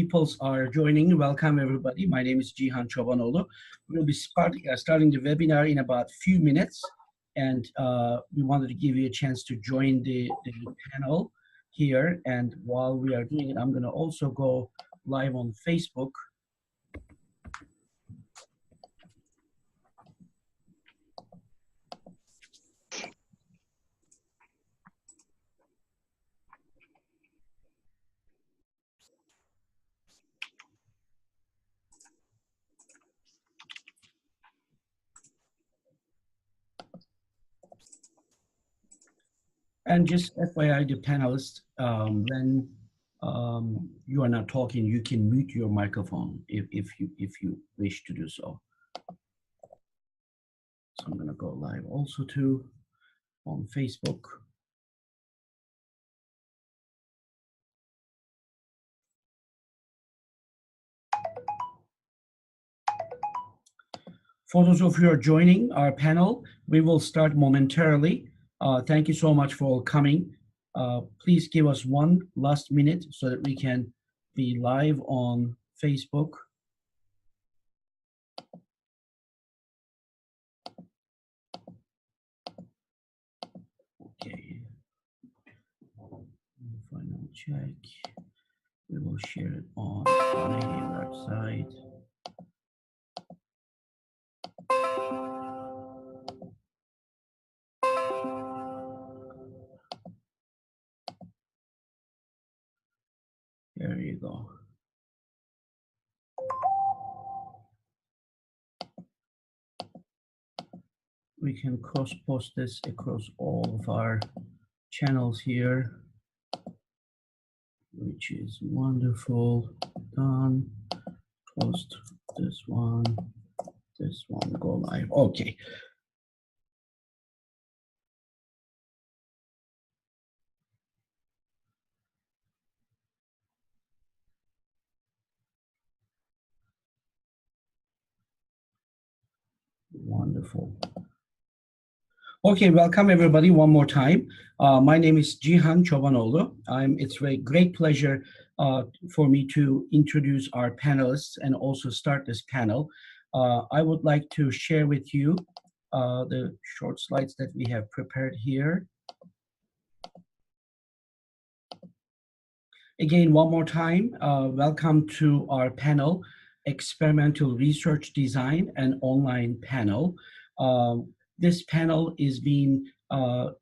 peoples are joining, welcome everybody. My name is Cihan Çobanoğlu. We'll be starting the webinar in about a few minutes, and we wanted to give you a chance to join the panel here. And while we are doing it, I'm going to also go live on Facebook. And just FYI, the panelists, when you are not talking, you can mute your microphone if you wish to do so. So I'm going to go live also too on Facebook. For those of you who are joining our panel, we will start momentarily. Thank you so much for coming. Please give us one last minute so that we can be live on Facebook. Okay. Final check. We will share it on the website. There you go. We can cross-post this across all of our channels here, which is wonderful. Done. Post this one, go live. Okay. Wonderful. Okay, welcome everybody one more time. My name is Cihan Çobanoğlu. It's a great pleasure for me to introduce our panelists and also start this panel. I would like to share with you the short slides that we have prepared here. Again, one more time, welcome to our panel, Experimental Research Design and Online Panel. This panel is being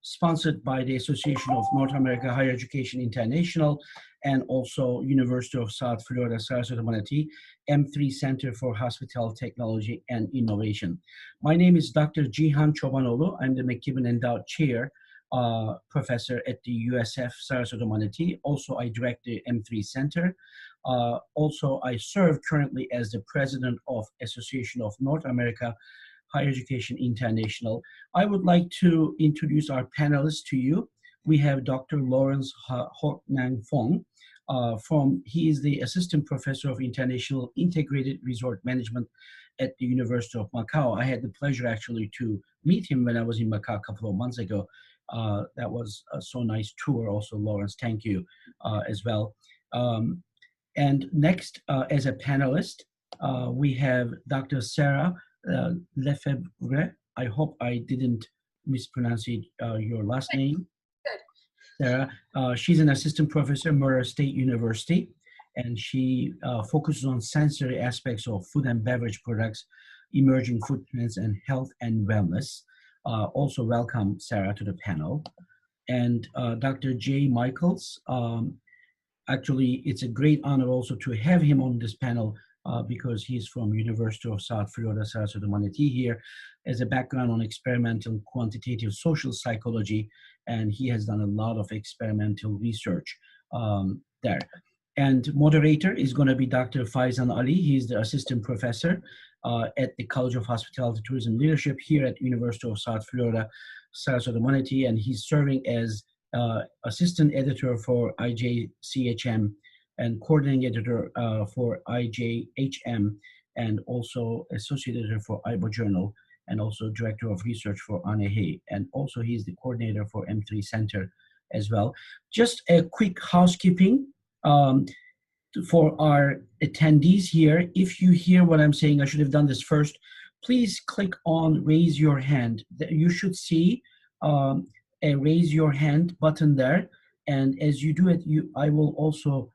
sponsored by the Association of North America Higher Education International and also University of South Florida, Sarasota Manatee, M3 Center for Hospitality Technology and Innovation. My name is Dr. Cihan Çobanoğlu. I'm the McKibben Endowed Chair Professor at the USF Sarasota Manatee. Also, I direct the M3 Center. Also, I serve currently as the President of Association of North America Higher Education International. I would like to introduce our panelists to you. We have Dr. Lawrence Ho Nang Fong. He is the Assistant Professor of International Integrated Resort Management at the University of Macau. I had the pleasure actually to meet him when I was in Macau a couple of months ago. That was a so nice tour also, Lawrence. Thank you as well. And next, as a panelist, we have Dr. Sarah Lefebvre. I hope I didn't mispronounce your last name. Good. Sarah, she's an assistant professor at Murray State University, and she focuses on sensory aspects of food and beverage products, emerging food trends, and health and wellness. Also welcome Sarah to the panel. And Dr. Jay Michaels. Actually, it's a great honor also to have him on this panel because he's from University of South Florida, Sarasota Manatee here as a background on experimental quantitative social psychology, and he has done a lot of experimental research there. And moderator is going to be Dr. Faizan Ali. He's the assistant professor at the College of Hospitality Tourism Leadership here at University of South Florida, Sarasota Manatee, and he's serving as assistant editor for IJCHM and coordinating editor for IJHM, and also associate editor for IBO Journal, and also director of research for ANEHE, and also he's the coordinator for M3 Center as well. Just a quick housekeeping. for our attendees here, if you hear what I'm saying, I should have done this first, please click on raise your hand. You should see a raise your hand button there. And as you do it, I will also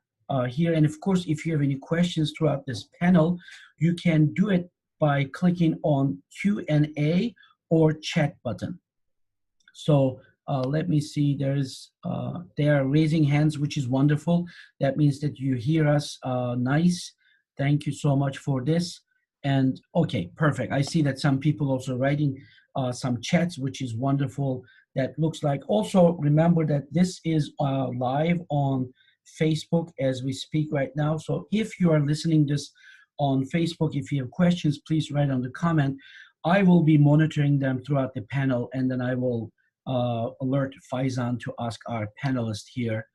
hear. And of course, if you have any questions throughout this panel, you can do it by clicking on Q&A or chat button. So let me see, they are raising hands, which is wonderful. That means that you hear us nice. Thank you so much for this. And okay, perfect. I see that some people also writing some chats, which is wonderful. That looks like, also remember that this is live on Facebook as we speak right now. So if you are listening this on Facebook, if you have questions, please write on the comment. I will be monitoring them throughout the panel, and then I will alert Faizan to ask our panelists here.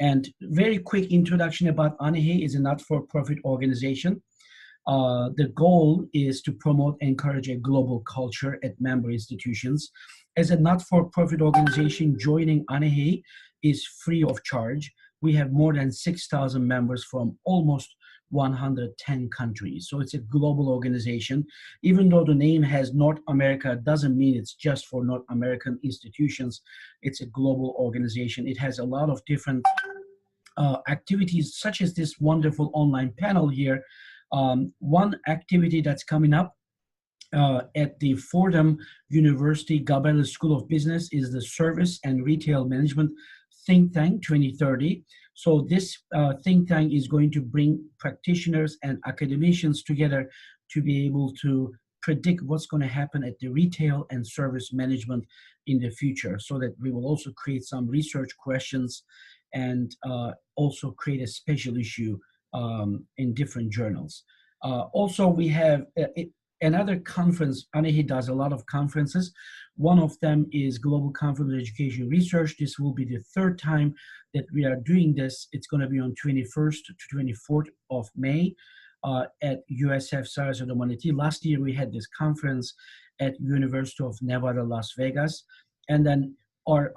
And very quick introduction about ANEHI is a not-for-profit organization. The goal is to promote and encourage a global culture at member institutions. As a not-for-profit organization, joining ANEHI is free of charge. We have more than 6,000 members from almost 110 countries. So it's a global organization. Even though the name has North America, doesn't mean it's just for North American institutions. It's a global organization. It has a lot of different activities, such as this wonderful online panel here. One activity that's coming up at the Fordham University Gabelli School of Business is the Service and Retail Management Think Tank 2030. So this think tank is going to bring practitioners and academicians together to be able to predict what's going to happen at the retail and service management in the future, so that we will also create some research questions and also create a special issue in different journals. Also, we have another conference. ANEHI does a lot of conferences. One of them is Global Conference on Education Research. This will be the third time that we are doing this. It's going to be on 21st to 24th of May at USF Sarasota Manatee. Last year, we had this conference at University of Nevada, Las Vegas. And then our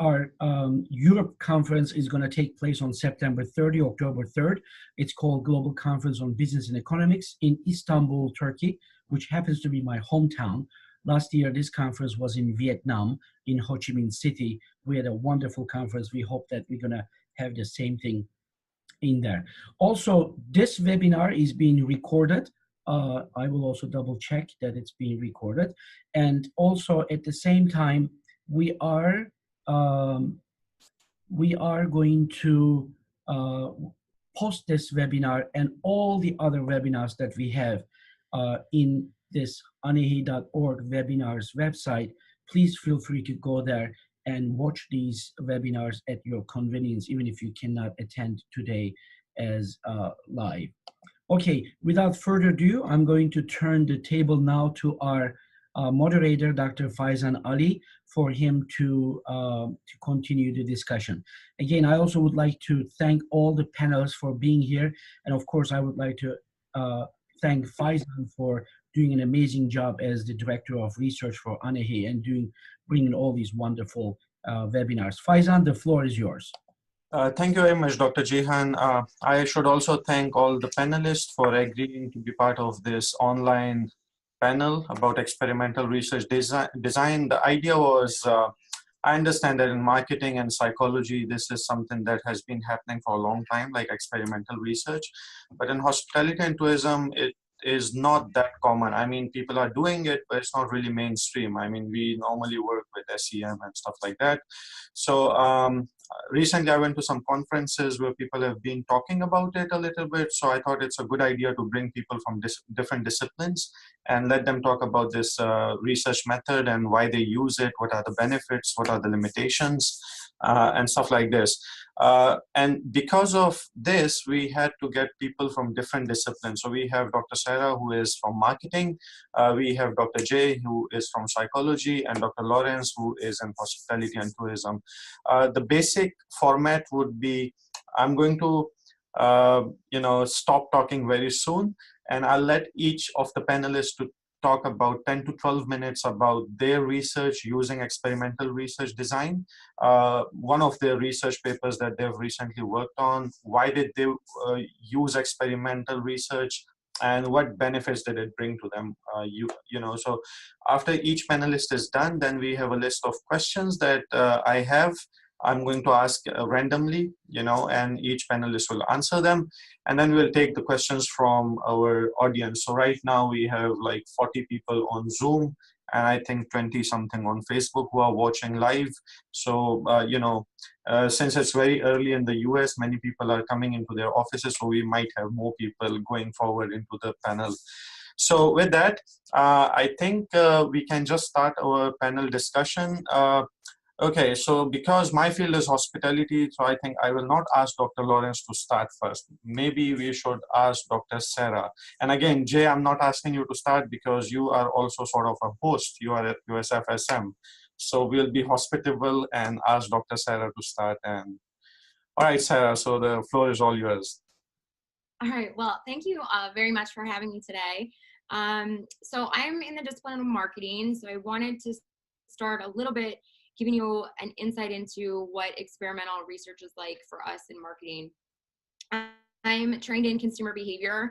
Europe conference is going to take place on September 30, October 3rd. It's called Global Conference on Business and Economics in Istanbul, Turkey, which happens to be my hometown. Last year, this conference was in Vietnam, in Ho Chi Minh City. We had a wonderful conference. We hope that we're going to have the same thing in there. Also, this webinar is being recorded. I will also double check that it's being recorded. And also at the same time, we are going to post this webinar and all the other webinars that we have in this anehi.org webinars website. Please feel free to go there and watch these webinars at your convenience, even if you cannot attend today as live. Okay, without further ado, I'm going to turn the table now to our moderator, Dr. Faizan Ali, for him to continue the discussion. Again, I also would like to thank all the panelists for being here. And of course, I would like to thank Faizan for doing an amazing job as the Director of Research for ANEHI and bringing all these wonderful webinars. Faizan, the floor is yours. Thank you very much, Dr. Jihan. I should also thank all the panelists for agreeing to be part of this online panel about experimental research design. The idea was, I understand that in marketing and psychology, this is something that has been happening for a long time, like experimental research. But in hospitality and tourism, it is not that common. I mean, people are doing it, but it's not really mainstream. I mean, we normally work with SEM and stuff like that. So recently I went to some conferences where people have been talking about it a little bit. So I thought it's a good idea to bring people from different disciplines and let them talk about this research method and why they use it, what are the benefits, what are the limitations, and stuff like this. And because of this, we had to get people from different disciplines. So we have Dr. Sarah, who is from marketing. We have Dr. Jay, who is from psychology, and Dr. Lawrence, who is in hospitality and tourism. The basic format would be, I'm going to stop talking very soon, and I'll let each of the panelists to talk about 10 to 12 minutes about their research using experimental research design. One of their research papers that they've recently worked on, why did they use experimental research, and what benefits did it bring to them? So after each panelist is done, then we have a list of questions that I have. I'm going to ask randomly, and each panelist will answer them. And then we'll take the questions from our audience. So right now we have like 40 people on Zoom, and I think 20 something on Facebook who are watching live. So, since it's very early in the US, many people are coming into their offices, so we might have more people going forward into the panel. So with that, I think we can just start our panel discussion. Okay, so because my field is hospitality, so I think I will not ask Dr. Lawrence to start first. Maybe we should ask Dr. Sarah. And again, Jay, I'm not asking you to start because you are also sort of a host. You are at USFSM. So we'll be hospitable and ask Dr. Sarah to start. And all right, Sarah, so the floor is all yours. All right, well, thank you very much for having me today. So I'm in the discipline of marketing, so I wanted to start a little bit giving you an insight into what experimental research is like for us in marketing. I'm trained in consumer behavior,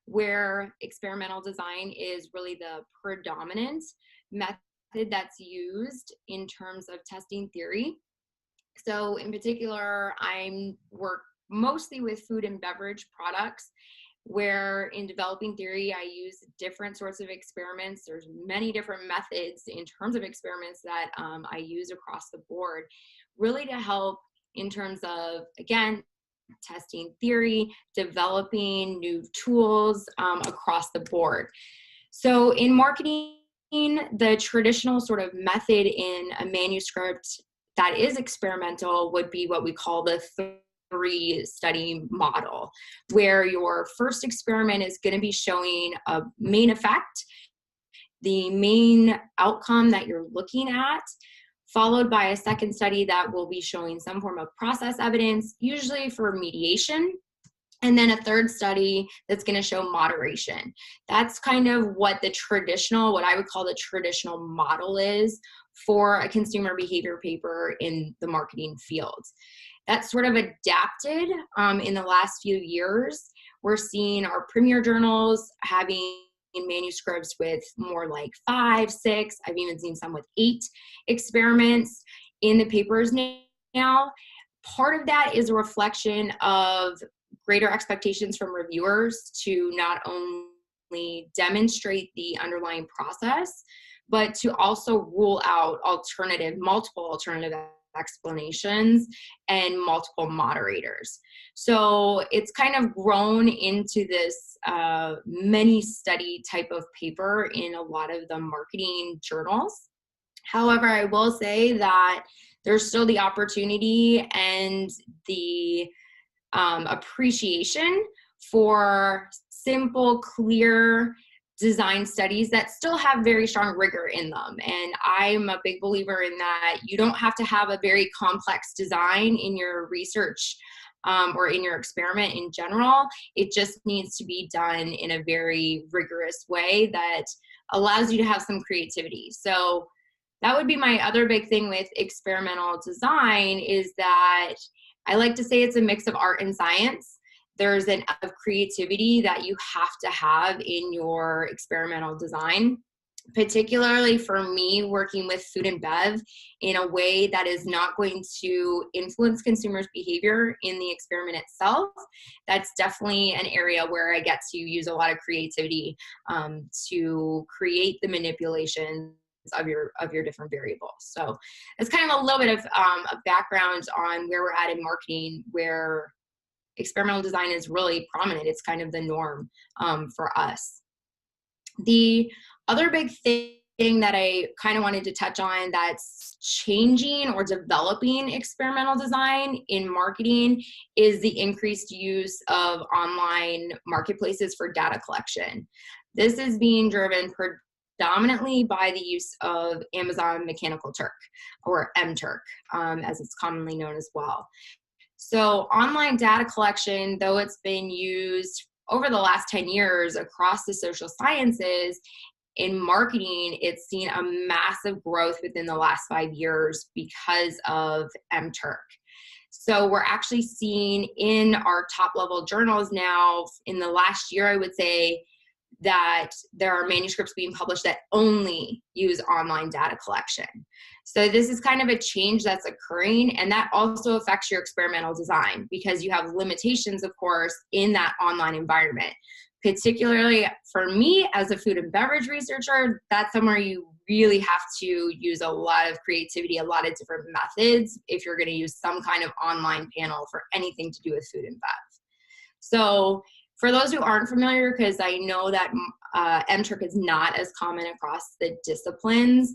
where experimental design is really the predominant method that's used in terms of testing theory. So in particular, I work mostly with food and beverage products, where in developing theory, I use different sorts of experiments. There's many different methods in terms of experiments that I use across the board, really to help in terms of, again, testing theory, developing new tools across the board. So in marketing, the traditional sort of method in a manuscript that is experimental would be what we call the three study model, where your first experiment is going to be showing a main effect, the main outcome that you're looking at, followed by a second study that will be showing some form of process evidence, usually for mediation, and then a third study that's going to show moderation. That's kind of what I would call the traditional model is for a consumer behavior paper in the marketing field. That's sort of adapted in the last few years. We're seeing our premier journals having manuscripts with more like 5, 6, I've even seen some with 8 experiments in the papers now. Part of that is a reflection of greater expectations from reviewers to not only demonstrate the underlying process, but to also rule out multiple alternative explanations and multiple moderators. So it's kind of grown into this many study type of paper in a lot of the marketing journals. However, I will say that there's still the opportunity and the appreciation for simple, clear design studies that still have very strong rigor in them. And I'm a big believer in that you don't have to have a very complex design in your research or in your experiment in general. It just needs to be done in a very rigorous way that allows you to have some creativity. So that would be my other big thing with experimental design, is that I like to say it's a mix of art and science. There's an of creativity that you have to have in your experimental design, particularly for me working with food and bev in a way that is not going to influence consumers' behavior in the experiment itself. That's definitely an area where I get to use a lot of creativity to create the manipulations of your different variables. So it's kind of a little bit of a background on where we're at in marketing, where experimental design is really prominent. It's kind of the norm for us. The other big thing that I kind of wanted to touch on that's changing or developing experimental design in marketing is the increased use of online marketplaces for data collection. This is being driven predominantly by the use of Amazon Mechanical Turk, or MTurk, as it's commonly known as well. So online data collection, though it's been used over the last 10 years across the social sciences, in marketing, it's seen a massive growth within the last 5 years because of MTurk. So we're actually seeing in our top level journals now, in the last year, I would say, that there are manuscripts being published that only use online data collection. So this is kind of a change that's occurring, and that also affects your experimental design because you have limitations, of course, in that online environment. Particularly for me as a food and beverage researcher, that's somewhere you really have to use a lot of creativity, a lot of different methods if you're going to use some kind of online panel for anything to do with food and bev. So for those who aren't familiar, because I know that MTurk is not as common across the disciplines,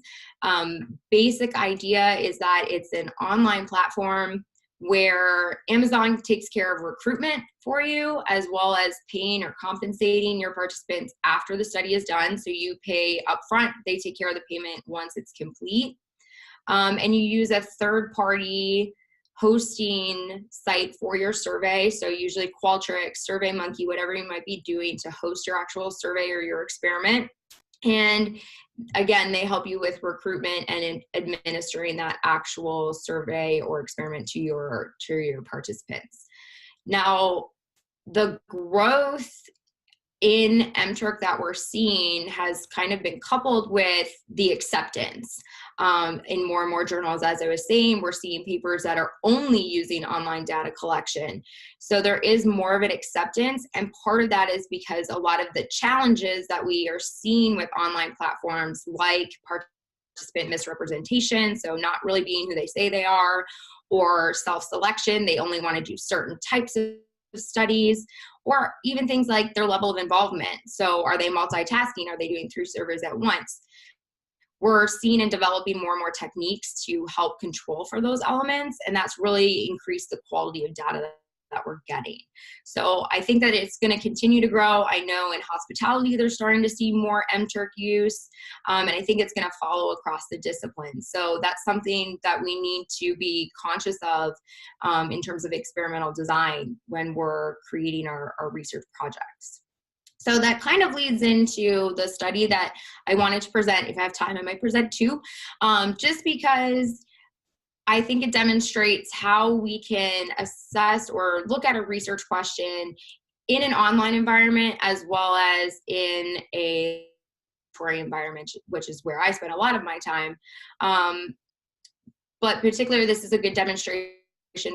basic idea is that it's an online platform where Amazon takes care of recruitment for you, as well as paying or compensating your participants after the study is done. So you pay upfront, they take care of the payment once it's complete. And you use a third-party hosting site for your survey. So usually Qualtrics, SurveyMonkey, whatever you might be doing to host your actual survey or your experiment. And again, they help you with recruitment and administering that actual survey or experiment to your participants. Now, the growth in MTurk that we're seeing has kind of been coupled with the acceptance. In more and more journals, as I was saying, we're seeing papers that are only using online data collection. So there is more of an acceptance, and part of that is because a lot of the challenges that we are seeing with online platforms, like participant misrepresentation, so not really being who they say they are, or self-selection, they only want to do certain types of studies, or even things like their level of involvement. So are they multitasking? Are they doing 3 surveys at once? We're seeing and developing more and more techniques to help control for those elements, and that's really increased the quality of data that we're getting. So I think that it's going to continue to grow. I know in hospitality they're starting to see more MTurk use, and I think it's going to follow across the disciplines. So that's something that we need to be conscious of in terms of experimental design when we're creating our research projects. So that kind of leads into the study that I wanted to present. If I have time, I might present 2, just because I think it demonstrates how we can assess or look at a research question in an online environment as well as in a laboratory environment, which is where I spend a lot of my time. But particularly, this is a good demonstration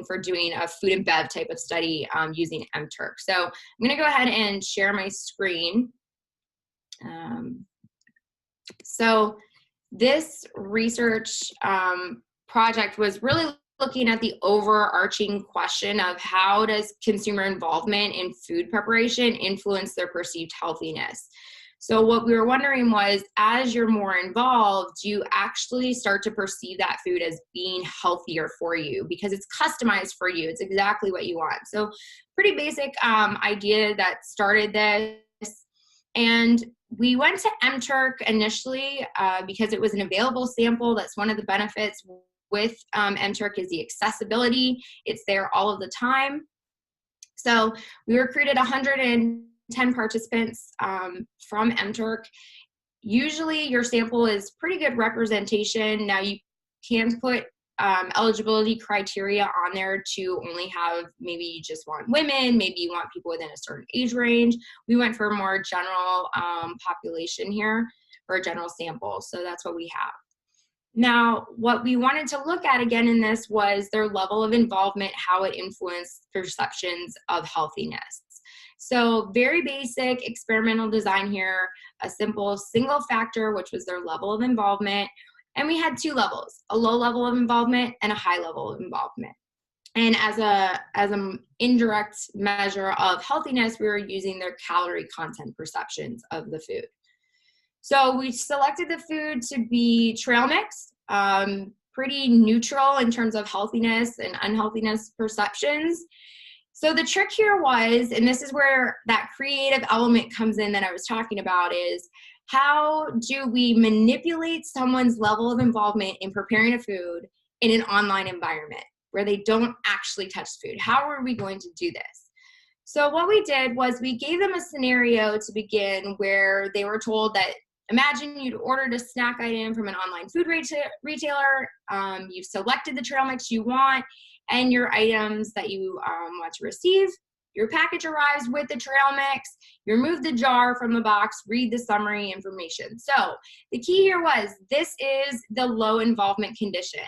for doing a food and bev type of study using MTurk. So I'm going to go ahead and share my screen. So this research project was really looking at the overarching question of how does consumer involvement in food preparation influence their perceived healthiness. So what we were wondering was, as you're more involved, you actually start to perceive that food as being healthier for you because it's customized for you. It's exactly what you want. So pretty basic idea that started this. And we went to MTurk initially because it was an available sample. That's one of the benefits with MTurk is the accessibility. It's there all of the time. So we recruited 110 participants from MTurk. Usually your sample is pretty good representation. Now you can put eligibility criteria on there to only have, maybe you just want women, maybe you want people within a certain age range. We went for a more general population here, or a general sample. So that's what we have. Now, what we wanted to look at again in this was their level of involvement, how it influenced perceptions of healthiness. So very basic experimental design here, a simple single factor, which was their level of involvement. And we had 2 levels, a low level of involvement and a high level of involvement. And as an indirect measure of healthiness, we were using their calorie content perceptions of the food. So we selected the food to be trail mix, pretty neutral in terms of healthiness and unhealthiness perceptions. So the trick here was, and this is where that creative element comes in that I was talking about, is how do we manipulate someone's level of involvement in preparing a food in an online environment where they don't actually touch food? How are we going to do this? So what we did was we gave them a scenario to begin where they were told that imagine you'd ordered a snack item from an online food retailer. You've selected the trail mix you want and your items that you want to receive. Your package arrives with the trail mix. You remove the jar from the box, read the summary information. So the key here was this is the low involvement condition.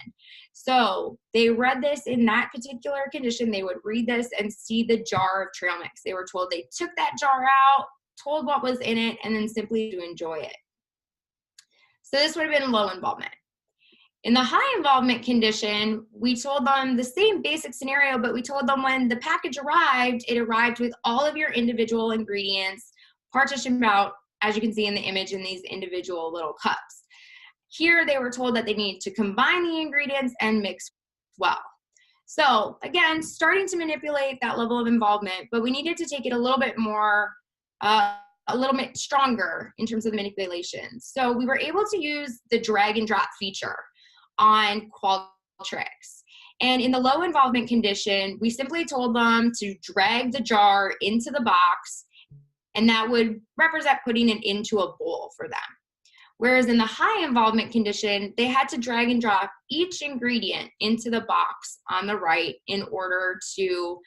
So they read this in that particular condition. They would read this and see the jar of trail mix. They were told they took that jar out, told what was in it, and then simply to enjoy it. So this would have been low involvement. In the high involvement condition, we told them the same basic scenario, but we told them when the package arrived, it arrived with all of your individual ingredients partitioned out, as you can see in the image, in these individual little cups. Here, they were told that they needed to combine the ingredients and mix well. So again, starting to manipulate that level of involvement, but we needed to take it a little bit more, a little bit stronger in terms of the manipulation. So we were able to use the drag and drop feature on Qualtrics. And in the low involvement condition, we simply told them to drag the jar into the box, and that would represent putting it into a bowl for them. Whereas in the high involvement condition, they had to drag and drop each ingredient into the box on the right in order to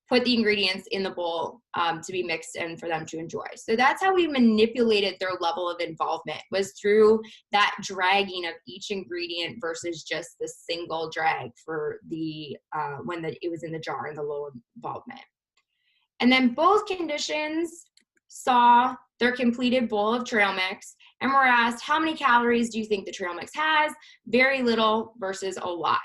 put the ingredients in the bowl to be mixed and for them to enjoy. So that's how we manipulated their level of involvement, was through that dragging of each ingredient versus just the single drag for the when it was in the jar in the low involvement. And then both conditions saw their completed bowl of trail mix and were asked, how many calories do you think the trail mix has? Very little versus a lot.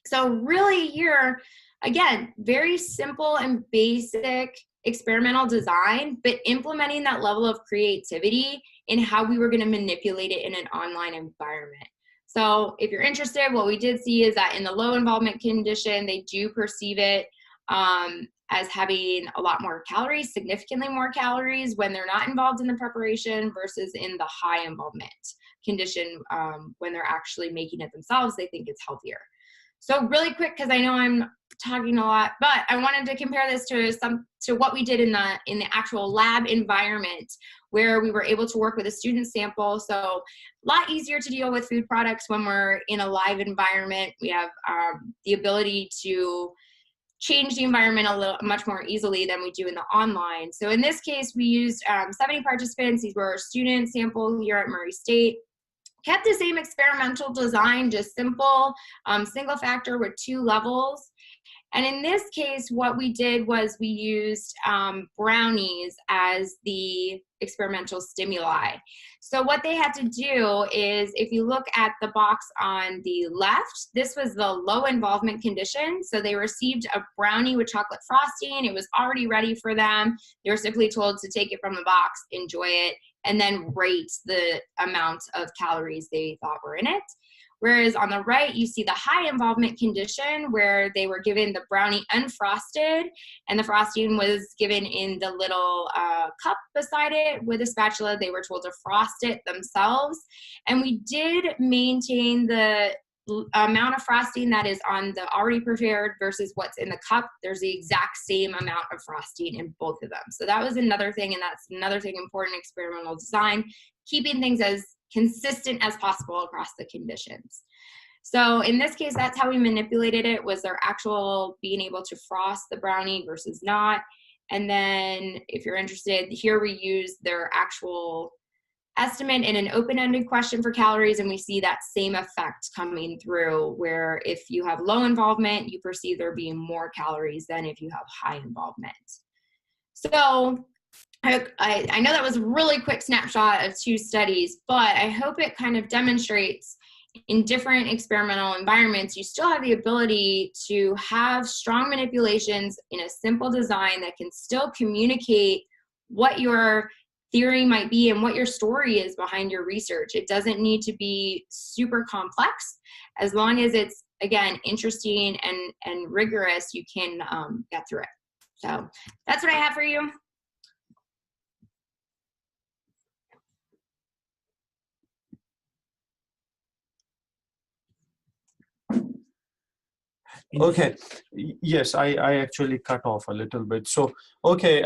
So really here, again, very simple and basic experimental design, but implementing that level of creativity in how we were going to manipulate it in an online environment. So if you're interested, what we did see is that in the low involvement condition, they do perceive it as having a lot more calories, significantly more calories when they're not involved in the preparation versus in the high involvement condition when they're actually making it themselves, they think it's healthier. So really quick, because I know I'm talking a lot, but I wanted to compare this to what we did in the actual lab environment, where we were able to work with a student sample. So a lot easier to deal with food products when we're in a live environment. We have the ability to change the environment much more easily than we do in the online. So in this case, we used 70 participants. These were our student sample here at Murray State. Kept the same experimental design, just simple, single factor with 2 levels. And in this case, what we did was we used brownies as the experimental stimuli. So what they had to do is, if you look at the box on the left, this was the low involvement condition. So they received a brownie with chocolate frosting. It was already ready for them. They were simply told to take it from the box, enjoy it, and then rate the amount of calories they thought were in it. Whereas on the right, you see the high involvement condition, where they were given the brownie unfrosted, and the frosting was given in the little cup beside it with a spatula. They were told to frost it themselves. And we did maintain the amount of frosting that is on the already prepared versus what's in the cup. There's the exact same amount of frosting in both of them. So that was another thing, and that's another thing important in experimental design, keeping things as consistent as possible across the conditions. So in this case, that's how we manipulated it, was their actual being able to frost the brownie versus not. And then if you're interested, here we use their actual estimate in an open-ended question for calories, and we see that same effect coming through, where if you have low involvement, you perceive there being more calories than if you have high involvement. So I know that was a really quick snapshot of 2 studies, but I hope it kind of demonstrates in different experimental environments, you still have the ability to have strong manipulations in a simple design that can still communicate what your theory might be and what your story is behind your research. It doesn't need to be super complex. As long as it's, again, interesting and rigorous, you can get through it. So that's what I have for you. Okay. Yes, I actually cut off a little bit. So, okay.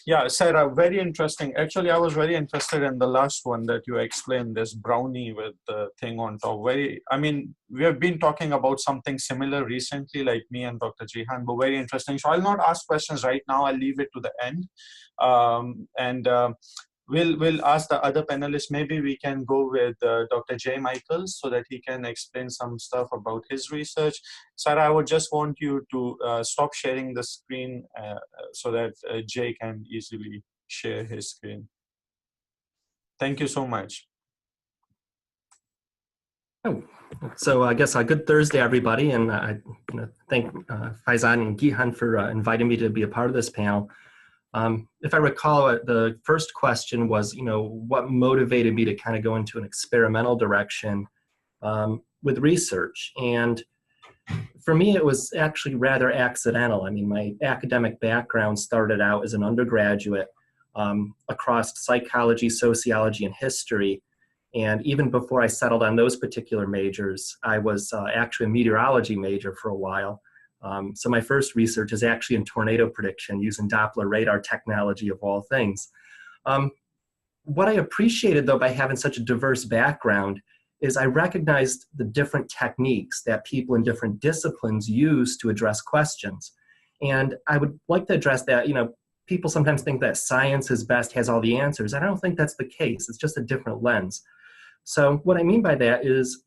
Yeah, Sarah, very interesting. Actually, I was very interested in the last one that you explained, this brownie with the thing on top. I mean, we have been talking about something similar recently, like me and Dr. Jihan, but very interesting. So I'll not ask questions right now. I'll leave it to the end. And we'll ask the other panelists. Maybe we can go with Dr. Jay Michaels so that he can explain some stuff about his research. Sarah, I would just want you to stop sharing the screen so that Jay can easily share his screen. Thank you so much. Oh, so I guess a good Thursday, everybody, and I thank Faizan and Gihan for inviting me to be a part of this panel. If I recall, the first question was, what motivated me to kind of go into an experimental direction with research. And for me, it was actually rather accidental. I mean, my academic background started out as an undergraduate across psychology, sociology, and history. And even before I settled on those particular majors, I was actually a meteorology major for a while. So my first research is actually in tornado prediction using Doppler radar technology of all things. What I appreciated, though, by having such a diverse background is I recognized the different techniques that people in different disciplines use to address questions. And I would like to address that, people sometimes think that science is best, has all the answers. I don't think that's the case. It's just a different lens. So what I mean by that is,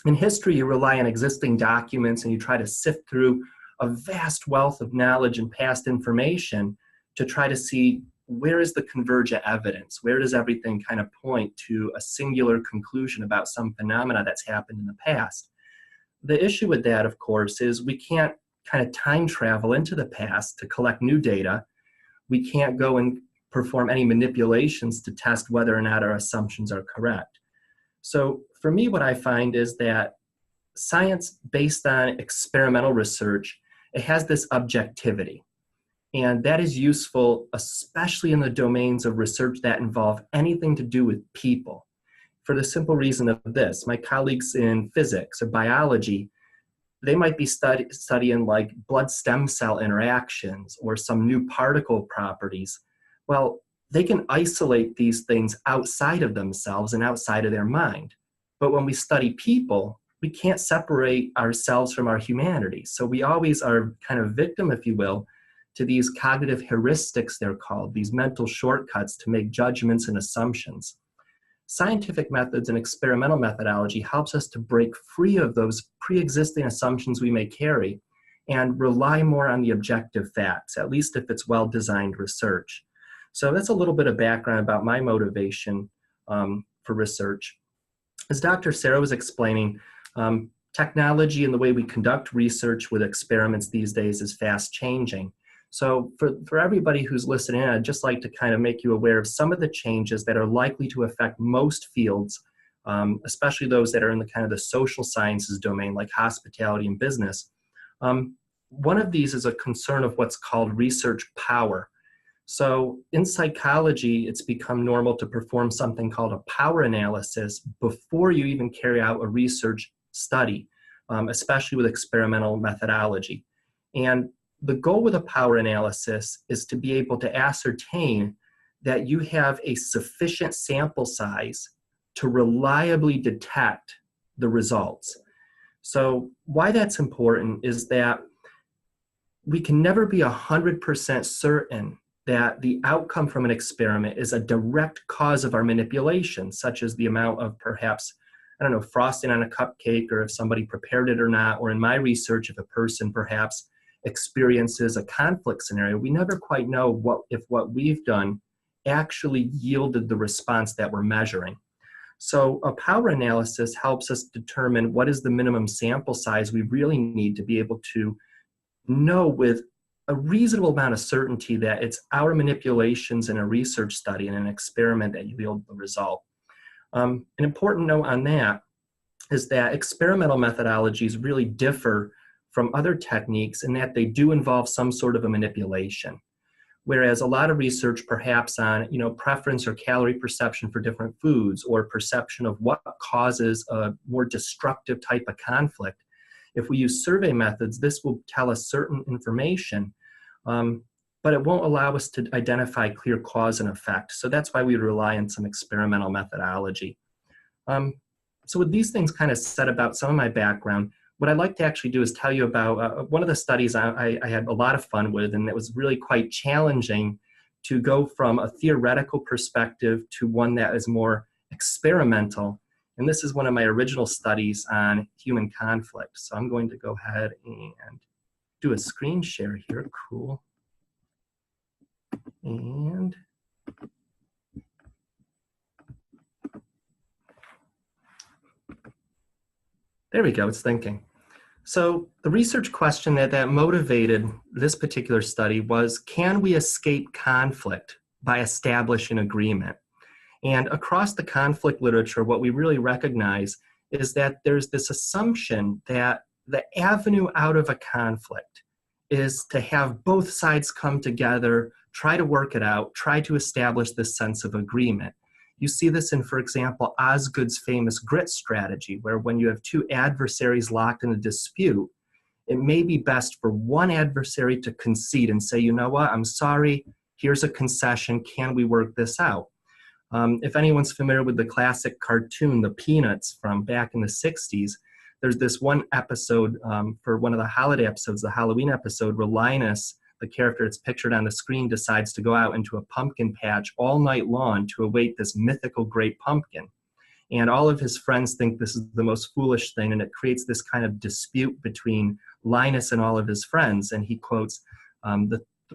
in history, you rely on existing documents and you try to sift through a vast wealth of knowledge and past information to try to see where is the convergent evidence, where does everything kind of point to a singular conclusion about some phenomena that's happened in the past. The issue with that, of course, is we can't kind of time travel into the past to collect new data. We can't go and perform any manipulations to test whether or not our assumptions are correct. So for me, what I find is that science based on experimental research, it has this objectivity. And that is useful, especially in the domains of research that involve anything to do with people. For the simple reason of this, my colleagues in physics or biology, they might be studying like blood stem cell interactions or some new particle properties. Well, they can isolate these things outside of themselves and outside of their mind. But when we study people, we can't separate ourselves from our humanity. So we always are kind of victim, if you will, to these cognitive heuristics, they're called, these mental shortcuts to make judgments and assumptions. Scientific methods and experimental methodology helps us to break free of those pre-existing assumptions we may carry and rely more on the objective facts, at least if it's well-designed research. So that's a little bit of background about my motivation for research. As Dr. Sarah was explaining, technology and the way we conduct research with experiments these days is fast changing. So for everybody who's listening in, I'd just like to kind of make you aware of some of the changes that are likely to affect most fields, especially those that are in the kind of the social sciences domain, like hospitality and business. One of these is a concern of what's called research power. So in psychology, it's become normal to perform something called a power analysis before you even carry out a research study, especially with experimental methodology. And the goal with a power analysis is to be able to ascertain that you have a sufficient sample size to reliably detect the results. So why that's important is that we can never be 100% certain that the outcome from an experiment is a direct cause of our manipulation, such as the amount of perhaps, frosting on a cupcake, or if somebody prepared it or not, or in my research, if a person perhaps experiences a conflict scenario. We never quite know if what we've done actually yielded the response that we're measuring. So a power analysis helps us determine what is the minimum sample size we really need to be able to know with a reasonable amount of certainty that it's our manipulations in a research study and an experiment that yield the result. An important note on that is that experimental methodologies really differ from other techniques in that they do involve some sort of a manipulation. Whereas a lot of research perhaps on preference or calorie perception for different foods, or perception of what causes a more destructive type of conflict, If we use survey methods, this will tell us certain information, but it won't allow us to identify clear cause and effect. So that's why we rely on some experimental methodology. So with these things kind of said about some of my background, what I'd like to actually do is tell you about one of the studies I had a lot of fun with, and it was really quite challenging to go from a theoretical perspective to one that is more experimental. And this is one of my original studies on human conflict. So I'm going to go ahead and do a screen share here. Cool. And there we go, it's thinking. So the research question that motivated this particular study was, can we escape conflict by establishing agreement? And across the conflict literature, what we really recognize is that there's this assumption that the avenue out of a conflict is to have both sides come together, try to work it out, try to establish this sense of agreement. You see this in, for example, Osgood's famous grit strategy, where when you have two adversaries locked in a dispute, it may be best for one adversary to concede and say, you know what, I'm sorry, here's a concession, can we work this out? If anyone's familiar with the classic cartoon, The Peanuts, from back in the 60s, there's this one episode for one of the holiday episodes, the Halloween episode, where Linus, the character that's pictured on the screen, decides to go out into a pumpkin patch all night long to await this mythical great pumpkin. And all of his friends think this is the most foolish thing, and it creates this kind of dispute between Linus and all of his friends. And he quotes,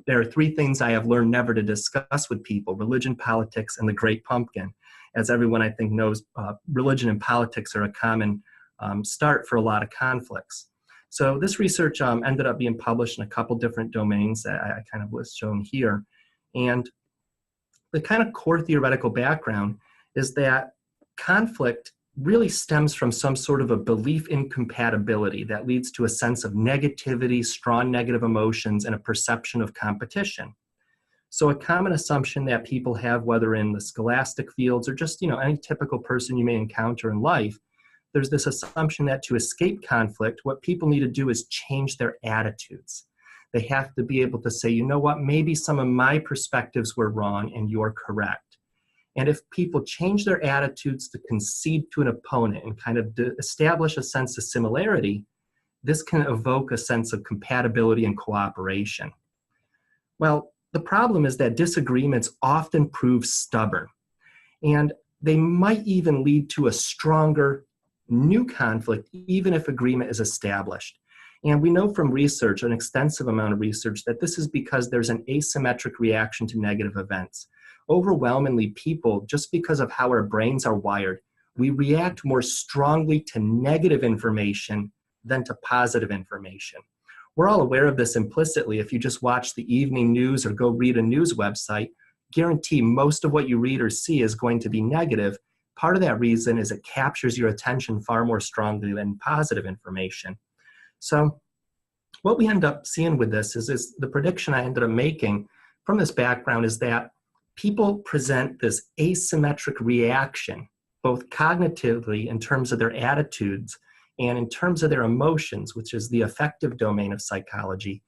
there are three things I have learned never to discuss with people: religion, politics, and the great pumpkin. As everyone I think knows, religion and politics are a common start for a lot of conflicts. So this research ended up being published in a couple different domains that I kind of was shown here. And the kind of core theoretical background is that conflict really stems from some sort of a belief incompatibility that leads to a sense of negativity, strong negative emotions, and a perception of competition. So a common assumption that people have, whether in the scholastic fields or just, any typical person you may encounter in life, there's this assumption that to escape conflict, what people need to do is change their attitudes. They have to be able to say, you know what, maybe some of my perspectives were wrong and you're correct. And if people change their attitudes to concede to an opponent and kind of establish a sense of similarity, this can evoke a sense of compatibility and cooperation. Well, the problem is that disagreements often prove stubborn, and they might even lead to a stronger new conflict, even if agreement is established. And we know from research, an extensive amount of research, that this is because there's an asymmetric reaction to negative events. Overwhelmingly, people, just because of how our brains are wired, we react more strongly to negative information than to positive information. We're all aware of this implicitly. If you just watch the evening news or go read a news website, guarantee most of what you read or see is going to be negative. Part of that reason is it captures your attention far more strongly than positive information. So what we end up seeing with this is the prediction I ended up making from this background is that people present this asymmetric reaction, both cognitively in terms of their attitudes and in terms of their emotions, which is the affective domain of psychology,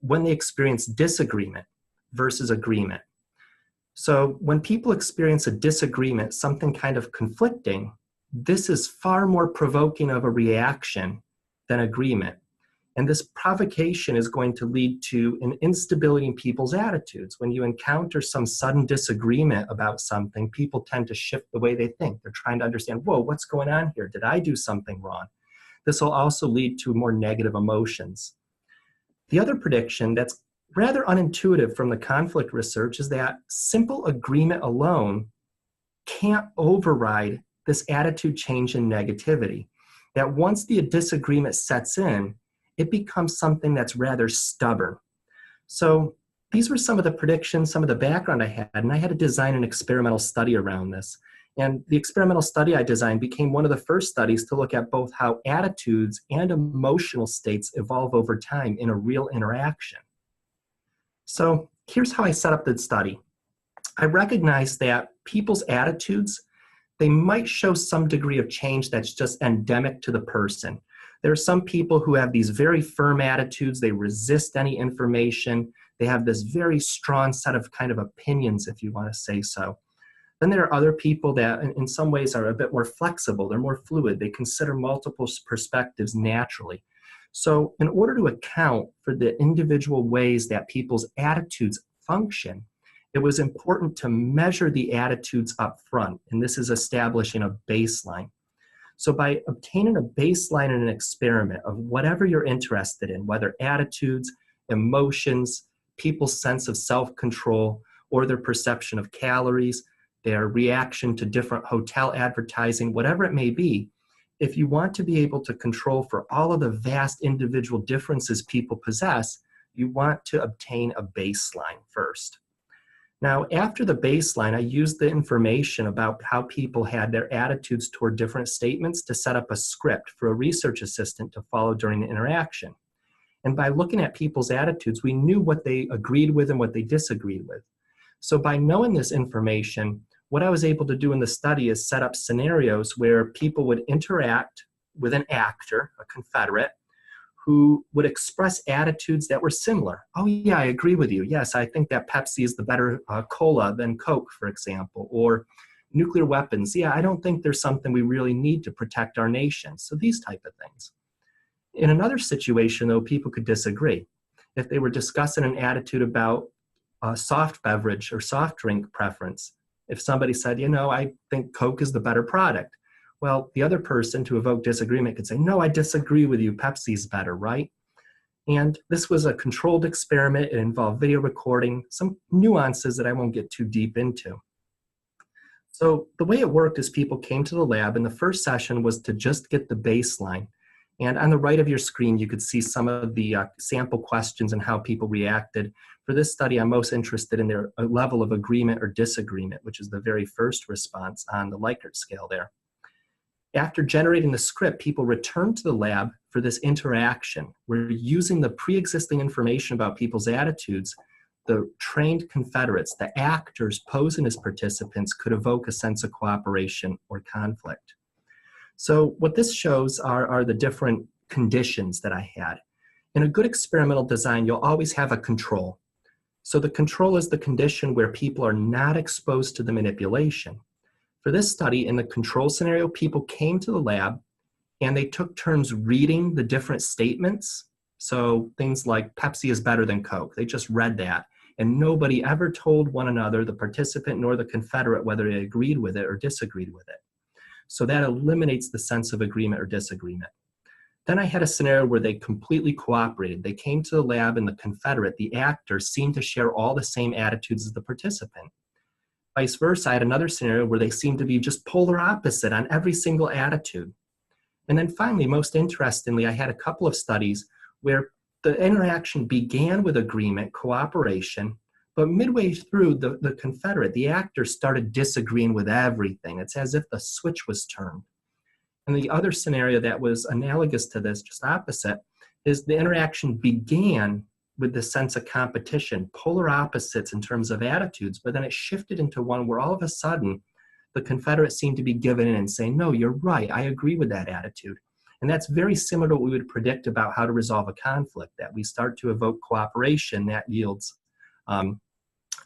when they experience disagreement versus agreement. So when people experience a disagreement, something kind of conflicting, this is far more provoking of a reaction than agreement. And this provocation is going to lead to an instability in people's attitudes. When you encounter some sudden disagreement about something, people tend to shift the way they think. They're trying to understand, whoa, what's going on here? Did I do something wrong? This will also lead to more negative emotions. The other prediction that's rather unintuitive from the conflict research is that simple agreement alone can't override this attitude change in negativity. That once the disagreement sets in, it becomes something that's rather stubborn. So these were some of the predictions, some of the background I had, and I had to design an experimental study around this. And the experimental study I designed became one of the first studies to look at both how attitudes and emotional states evolve over time in a real interaction. So here's how I set up the study. I recognized that people's attitudes, they might show some degree of change that's just endemic to the person. There are some people who have these very firm attitudes. They resist any information. They have this very strong set of kind of opinions, if you want to say so. Then there are other people that in some ways are a bit more flexible. They're more fluid. They consider multiple perspectives naturally. So in order to account for the individual ways that people's attitudes function, it was important to measure the attitudes up front, and this is establishing a baseline. So by obtaining a baseline in an experiment of whatever you're interested in, whether attitudes, emotions, people's sense of self-control, or their perception of calories, their reaction to different hotel advertising, whatever it may be, if you want to be able to control for all of the vast individual differences people possess, you want to obtain a baseline first. Now, after the baseline, I used the information about how people had their attitudes toward different statements to set up a script for a research assistant to follow during the interaction. And by looking at people's attitudes, we knew what they agreed with and what they disagreed with. So by knowing this information, what I was able to do in the study is set up scenarios where people would interact with an actor, a confederate, who would express attitudes that were similar. Oh yeah, I agree with you. Yes, I think that Pepsi is the better cola than Coke, for example. Or nuclear weapons. Yeah, I don't think there's something we really need to protect our nation. So these type of things. In another situation, though, people could disagree. If they were discussing an attitude about a soft beverage or soft drink preference, if somebody said, you know, I think Coke is the better product, well, the other person, to evoke disagreement, could say, no, I disagree with you, Pepsi's better, right? And this was a controlled experiment. It involved video recording, some nuances that I won't get too deep into. So the way it worked is people came to the lab, and the first session was to just get the baseline. And on the right of your screen, you could see some of the sample questions and how people reacted. For this study, I'm most interested in their level of agreement or disagreement, which is the very first response on the Likert scale there. After generating the script, people returned to the lab for this interaction. We're using the pre-existing information about people's attitudes. The trained confederates, the actors posing as participants, could evoke a sense of cooperation or conflict. So what this shows are the different conditions that I had. In a good experimental design, you'll always have a control. So the control is the condition where people are not exposed to the manipulation. For this study, in the control scenario, people came to the lab and they took turns reading the different statements. So things like Pepsi is better than Coke. They just read that. And nobody ever told one another, the participant nor the confederate, whether they agreed with it or disagreed with it. So that eliminates the sense of agreement or disagreement. Then I had a scenario where they completely cooperated. They came to the lab and the confederate, the actor, seemed to share all the same attitudes as the participant. Vice versa, I had another scenario where they seemed to be just polar opposite on every single attitude. And then finally, most interestingly, I had a couple of studies where the interaction began with agreement, cooperation, but midway through, the confederate, the actor, started disagreeing with everything. It's as if the switch was turned. And the other scenario that was analogous to this, just opposite, is the interaction began with the sense of competition, polar opposites in terms of attitudes, but then it shifted into one where all of a sudden the confederates seemed to be giving in and saying, no, you're right, I agree with that attitude. And that's very similar to what we would predict about how to resolve a conflict, that we start to evoke cooperation that yields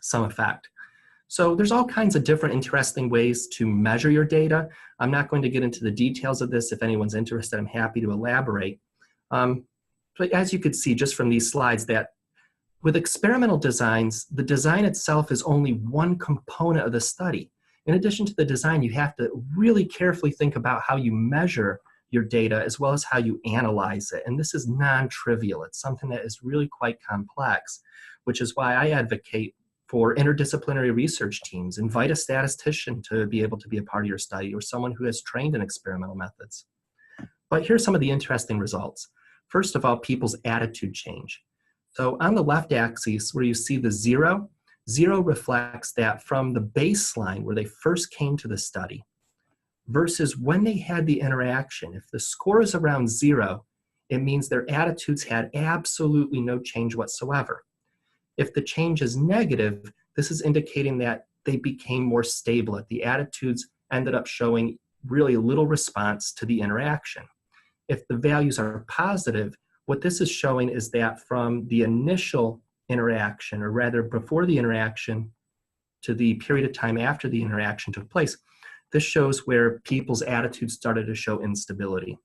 some effect. So there's all kinds of different interesting ways to measure your data. I'm not going to get into the details of this. If anyone's interested, I'm happy to elaborate. But as you could see just from these slides, that with experimental designs, the design itself is only one component of the study. In addition to the design, you have to really carefully think about how you measure your data as well as how you analyze it. And this is non-trivial. It's something that is really quite complex, which is why I advocate for interdisciplinary research teams. Invite a statistician to be able to be a part of your study, or someone who has trained in experimental methods. But here's some of the interesting results. First of all, people's attitude change. So on the left axis where you see the zero reflects that from the baseline where they first came to the study versus when they had the interaction. If the score is around 0, it means their attitudes had absolutely no change whatsoever. If the change is negative, this is indicating that they became more stable, that the attitudes ended up showing really little response to the interaction. If the values are positive, what this is showing is that from the initial interaction, or rather before the interaction to the period of time after the interaction took place, this shows where people's attitudes started to show instability.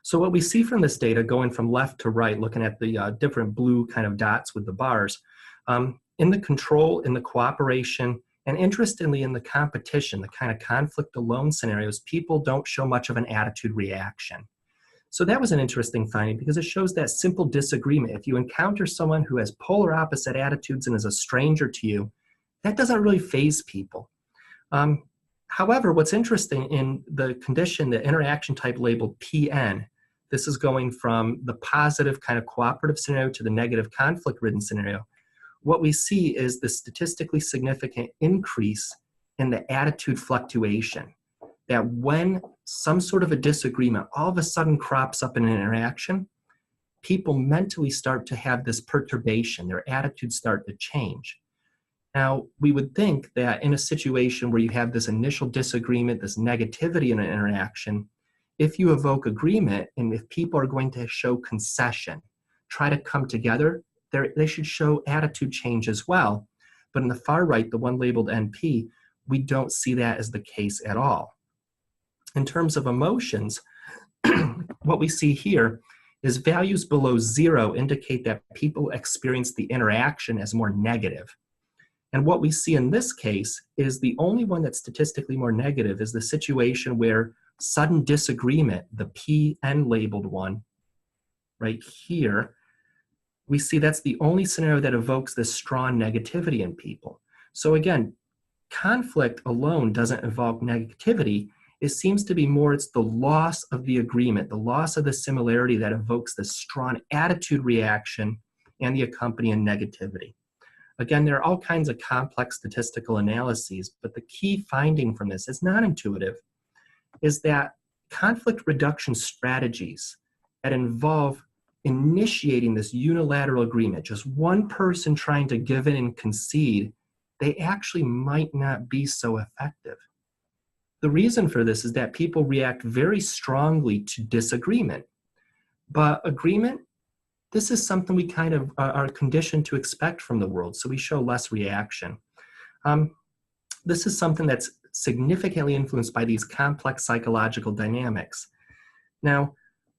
So what we see from this data, going from left to right, looking at the different blue kind of dots with the bars, in the control, in the cooperation, and interestingly in the competition, the kind of conflict alone scenarios, people don't show much of an attitude reaction. So that was an interesting finding because it shows that simple disagreement. If you encounter someone who has polar opposite attitudes and is a stranger to you, that doesn't really faze people. However, what's interesting in the condition, the interaction type labeled PN, this is going from the positive kind of cooperative scenario to the negative conflict-ridden scenario. What we see is the statistically significant increase in the attitude fluctuation. That when some sort of a disagreement all of a sudden crops up in an interaction, people mentally start to have this perturbation, their attitudes start to change. Now, we would think that in a situation where you have this initial disagreement, this negativity in an interaction, if you evoke agreement and if people are going to show concession, try to come together, they should show attitude change as well. But in the far right, the one labeled NP, we don't see that as the case at all. In terms of emotions, what we see here is values below 0 indicate that people experience the interaction as more negative. And what we see in this case is the only one that's statistically more negative is the situation where sudden disagreement, the PN labeled one, right here, we see that's the only scenario that evokes this strong negativity in people. So again, conflict alone doesn't evoke negativity. It seems to be more, it's the loss of the agreement, the loss of the similarity that evokes this strong attitude reaction and the accompanying negativity. Again, there are all kinds of complex statistical analyses, but the key finding from this is not intuitive, is that conflict reduction strategies that involve initiating this unilateral agreement, just one person trying to give in and concede, they actually might not be so effective. The reason for this is that people react very strongly to disagreement. But agreement, this is something we kind of are conditioned to expect from the world, so we show less reaction. This is something that's significantly influenced by these complex psychological dynamics. Now,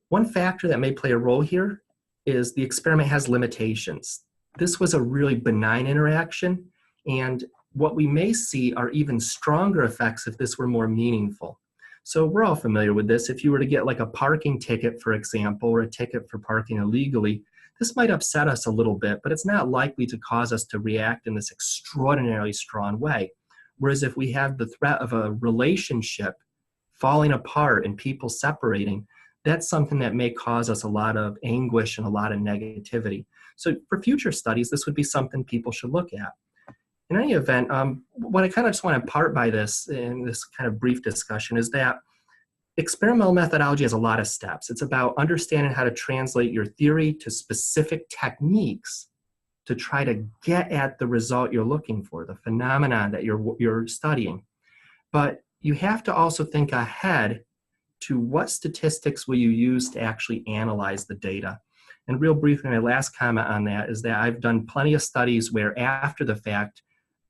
one factor that may play a role here is the experiment has limitations. This was a really benign interaction, and what we may see are even stronger effects if this were more meaningful. So we're all familiar with this. If you were to get like a parking ticket, for example, or a ticket for parking illegally, this might upset us a little bit, but it's not likely to cause us to react in this extraordinarily strong way. Whereas if we have the threat of a relationship falling apart and people separating, that's something that may cause us a lot of anguish and a lot of negativity. So for future studies, this would be something people should look at. In any event, what I kind of just want to impart by this in this kind of brief discussion is that experimental methodology has a lot of steps. It's about understanding how to translate your theory to specific techniques to try to get at the result you're looking for, the phenomenon that you're studying. But you have to also think ahead to what statistics will you use to actually analyze the data. And real briefly, my last comment on that is that I've done plenty of studies where after the fact,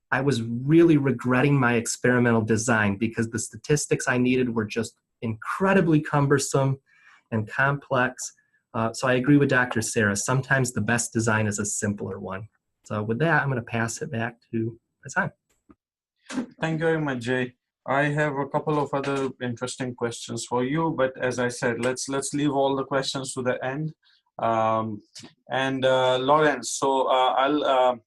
I was really regretting my experimental design because the statistics I needed were just incredibly cumbersome and complex. So I agree with Dr. Sarah. Sometimes the best design is a simpler one. So with that, I'm going to pass it back to Hassan. Thank you very much, Jay. I have a couple of other interesting questions for you, but as I said, let's leave all the questions to the end. Lawrence, so I'll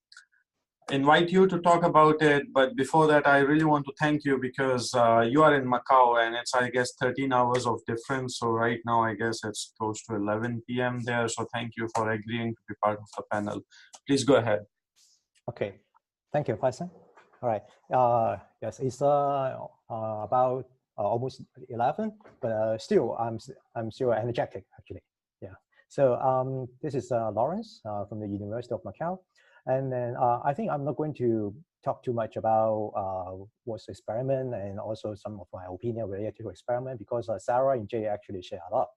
invite you to talk about it, but before that, I really want to thank you because you are in Macau and it's, I guess, 13 hours of difference. So right now, I guess it's close to 11 p.m. there. So thank you for agreeing to be part of the panel. Please go ahead. Okay, thank you, Faisal. All right, yes, it's about almost 11, but still, I'm still energetic, actually. Yeah. So this is Lawrence from the University of Macau. And then I think I'm not going to talk too much about what's experiment and also some of my opinion related to experiment, because Sarah and Jay actually share a lot.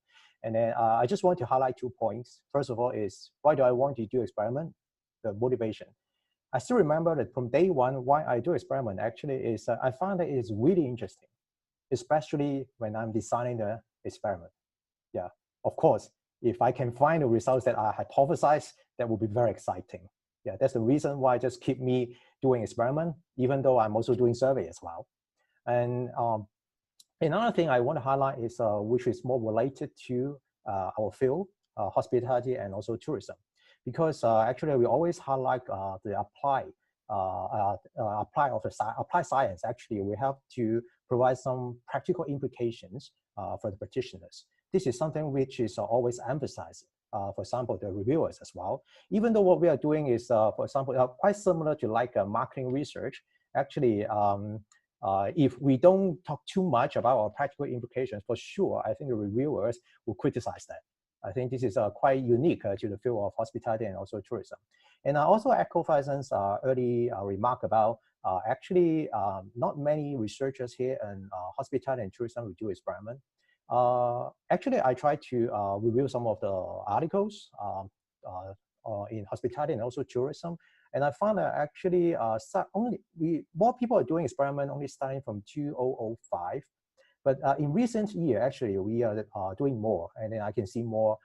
And then I just want to highlight 2 points. First of all is, why do I want to do experiment? The motivation. I still remember that from day one, why I do experiment actually is I found that it's really interesting, especially when I'm designing the experiment. Yeah, of course, if I can find the results that I hypothesize, that would be very exciting. Yeah, that's the reason why I just keep me doing experiment, even though I'm also doing survey as well. And another thing I want to highlight is, which is more related to our field, hospitality and also tourism. Because actually we always highlight the apply science. Actually, we have to provide some practical implications for the practitioners. This is something which is always emphasized. For example, the reviewers as well. Even though what we are doing is, for example, quite similar to like marketing research. Actually, if we don't talk too much about our practical implications, for sure, I think the reviewers will criticize that. I think this is quite unique to the field of hospitality and also tourism. And I also echo Faison's early remark about actually not many researchers here in hospitality and tourism will do experiment. Actually, I tried to review some of the articles in hospitality and also tourism, and I found that actually more people are doing experiment only starting from 2005. But in recent year, actually, we are doing more, and then I can see more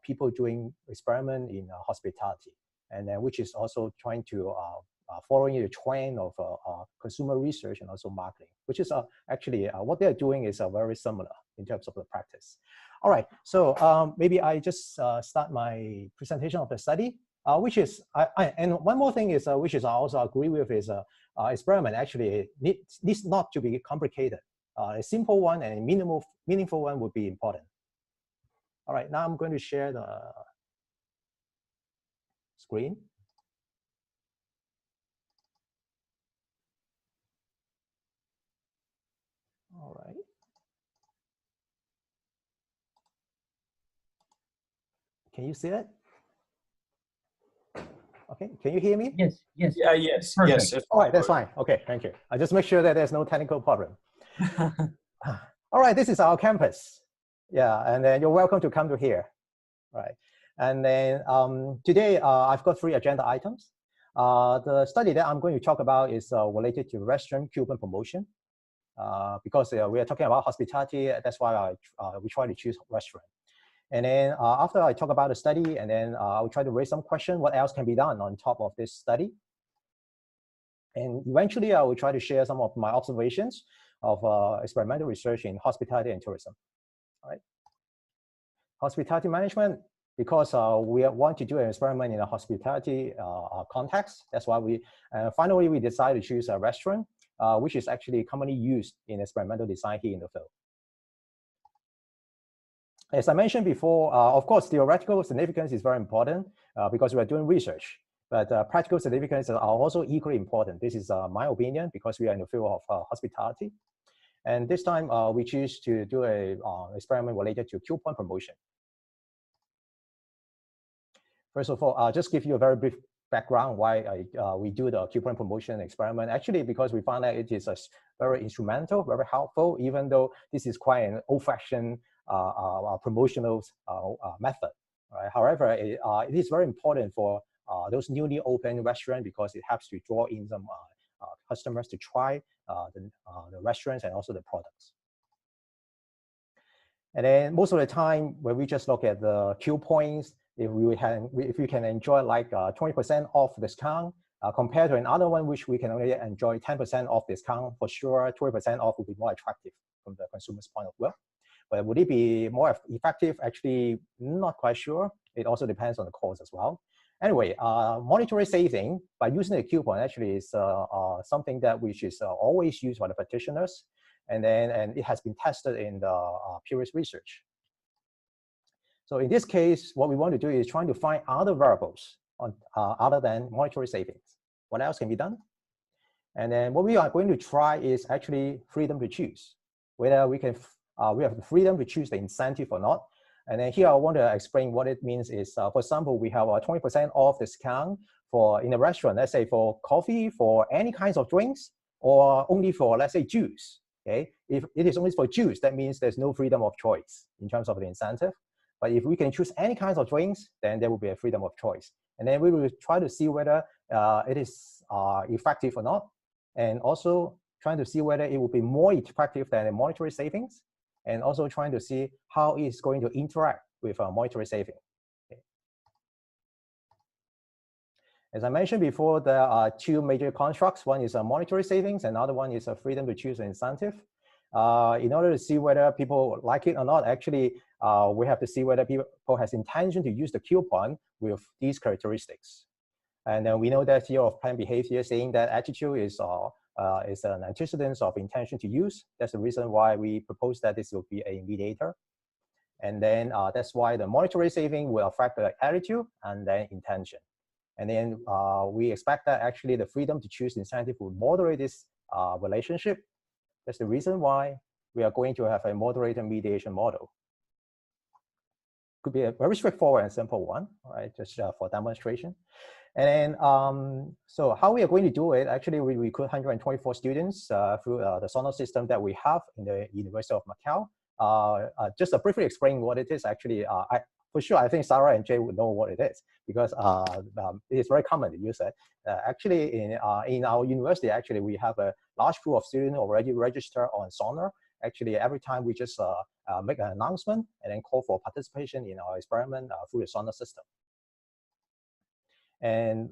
people doing experiment in hospitality, and then which is also trying to following the trend of consumer research and also marketing, which is actually what they're doing is very similar in terms of the practice. All right, so maybe I just start my presentation of the study, which is, and one more thing is, which is I also agree with, is experiment actually needs not to be complicated. A simple one and a meaningful one would be important. All right, now I'm going to share the screen. All right. Can you see it? Okay, can you hear me? Yes, yes. Yeah, yes, Perfect. yes. All right, that's fine. Okay, thank you. I just make sure that there's no technical problem. All right, this is our campus. Yeah, and then you're welcome to come to here. All right, and then today I've got 3 agenda items. The study that I'm going to talk about is related to restaurant coupon promotion. Because we are talking about hospitality, that's why we try to choose restaurant. And then after I talk about the study, and then I'll try to raise some question, what else can be done on top of this study? And eventually I will try to share some of my observations of experimental research in hospitality and tourism. All right. Hospitality management, because we want to do an experiment in a hospitality context. That's why we finally we decided to choose a restaurant, which is actually commonly used in experimental design here in the field. As I mentioned before, of course, theoretical significance is very important because we are doing research, but practical significance are also equally important. This is my opinion because we are in the field of hospitality. And this time we choose to do an experiment related to coupon promotion. First of all, I'll just give you a very brief background why we do the coupon promotion experiment. Actually, because we found that it is a very instrumental, very helpful, even though this is quite an old-fashioned promotional method. Right? However, it is very important for those newly open restaurants because it helps to draw in some customers to try the restaurants and also the products. And then most of the time, when we just look at the coupons, if we can enjoy like 20% off discount compared to another one which we can only enjoy 10% off discount, for sure 20% off will be more attractive from the consumer's point of view. But would it be more effective? Actually, not quite sure. It also depends on the cost as well. Anyway, monetary saving by using a coupon actually is something that which is always used by the practitioners, and it has been tested in the previous research. So in this case, what we want to do is trying to find other variables on other than monetary savings. What else can be done? And then what we are going to try is actually freedom to choose, whether we can we have the freedom to choose the incentive or not. And then here I want to explain what it means is, for example, we have a 20% off discount for in a restaurant, let's say for coffee, for any kinds of drinks, or only for, let's say, juice. Okay, if it is only for juice, that means there's no freedom of choice in terms of the incentive. But if we can choose any kinds of drinks, then there will be a freedom of choice. And then we will try to see whether it is effective or not, and also trying to see whether it will be more effective than a monetary savings, and also trying to see how it's going to interact with a monetary saving. Okay. As I mentioned before, there are two major constructs. One is a monetary savings, another one is a freedom to choose an incentive. In order to see whether people like it or not, actually, we have to see whether people has intention to use the coupon with these characteristics. And then we know that theory of planned behavior saying that attitude is an antecedent of intention to use. That's the reason why we propose that this will be a mediator. And then that's why the monetary saving will affect the attitude and then intention. And then we expect that actually the freedom to choose incentive will moderate this relationship. That's the reason why we are going to have a moderator mediation model. Could be a very straightforward and simple one, right? Just for demonstration. And then, so how we are going to do it, actually, we recruit 124 students through the Sonos system that we have in the University of Macau. Just to briefly explain what it is, actually, for sure, I think Sarah and Jay would know what it is, because it is very common to use it. Actually, in our university, actually, we have a large pool of students already registered on Sonos. Actually, every time we just make an announcement and then call for participation in our experiment through the Sonos system. And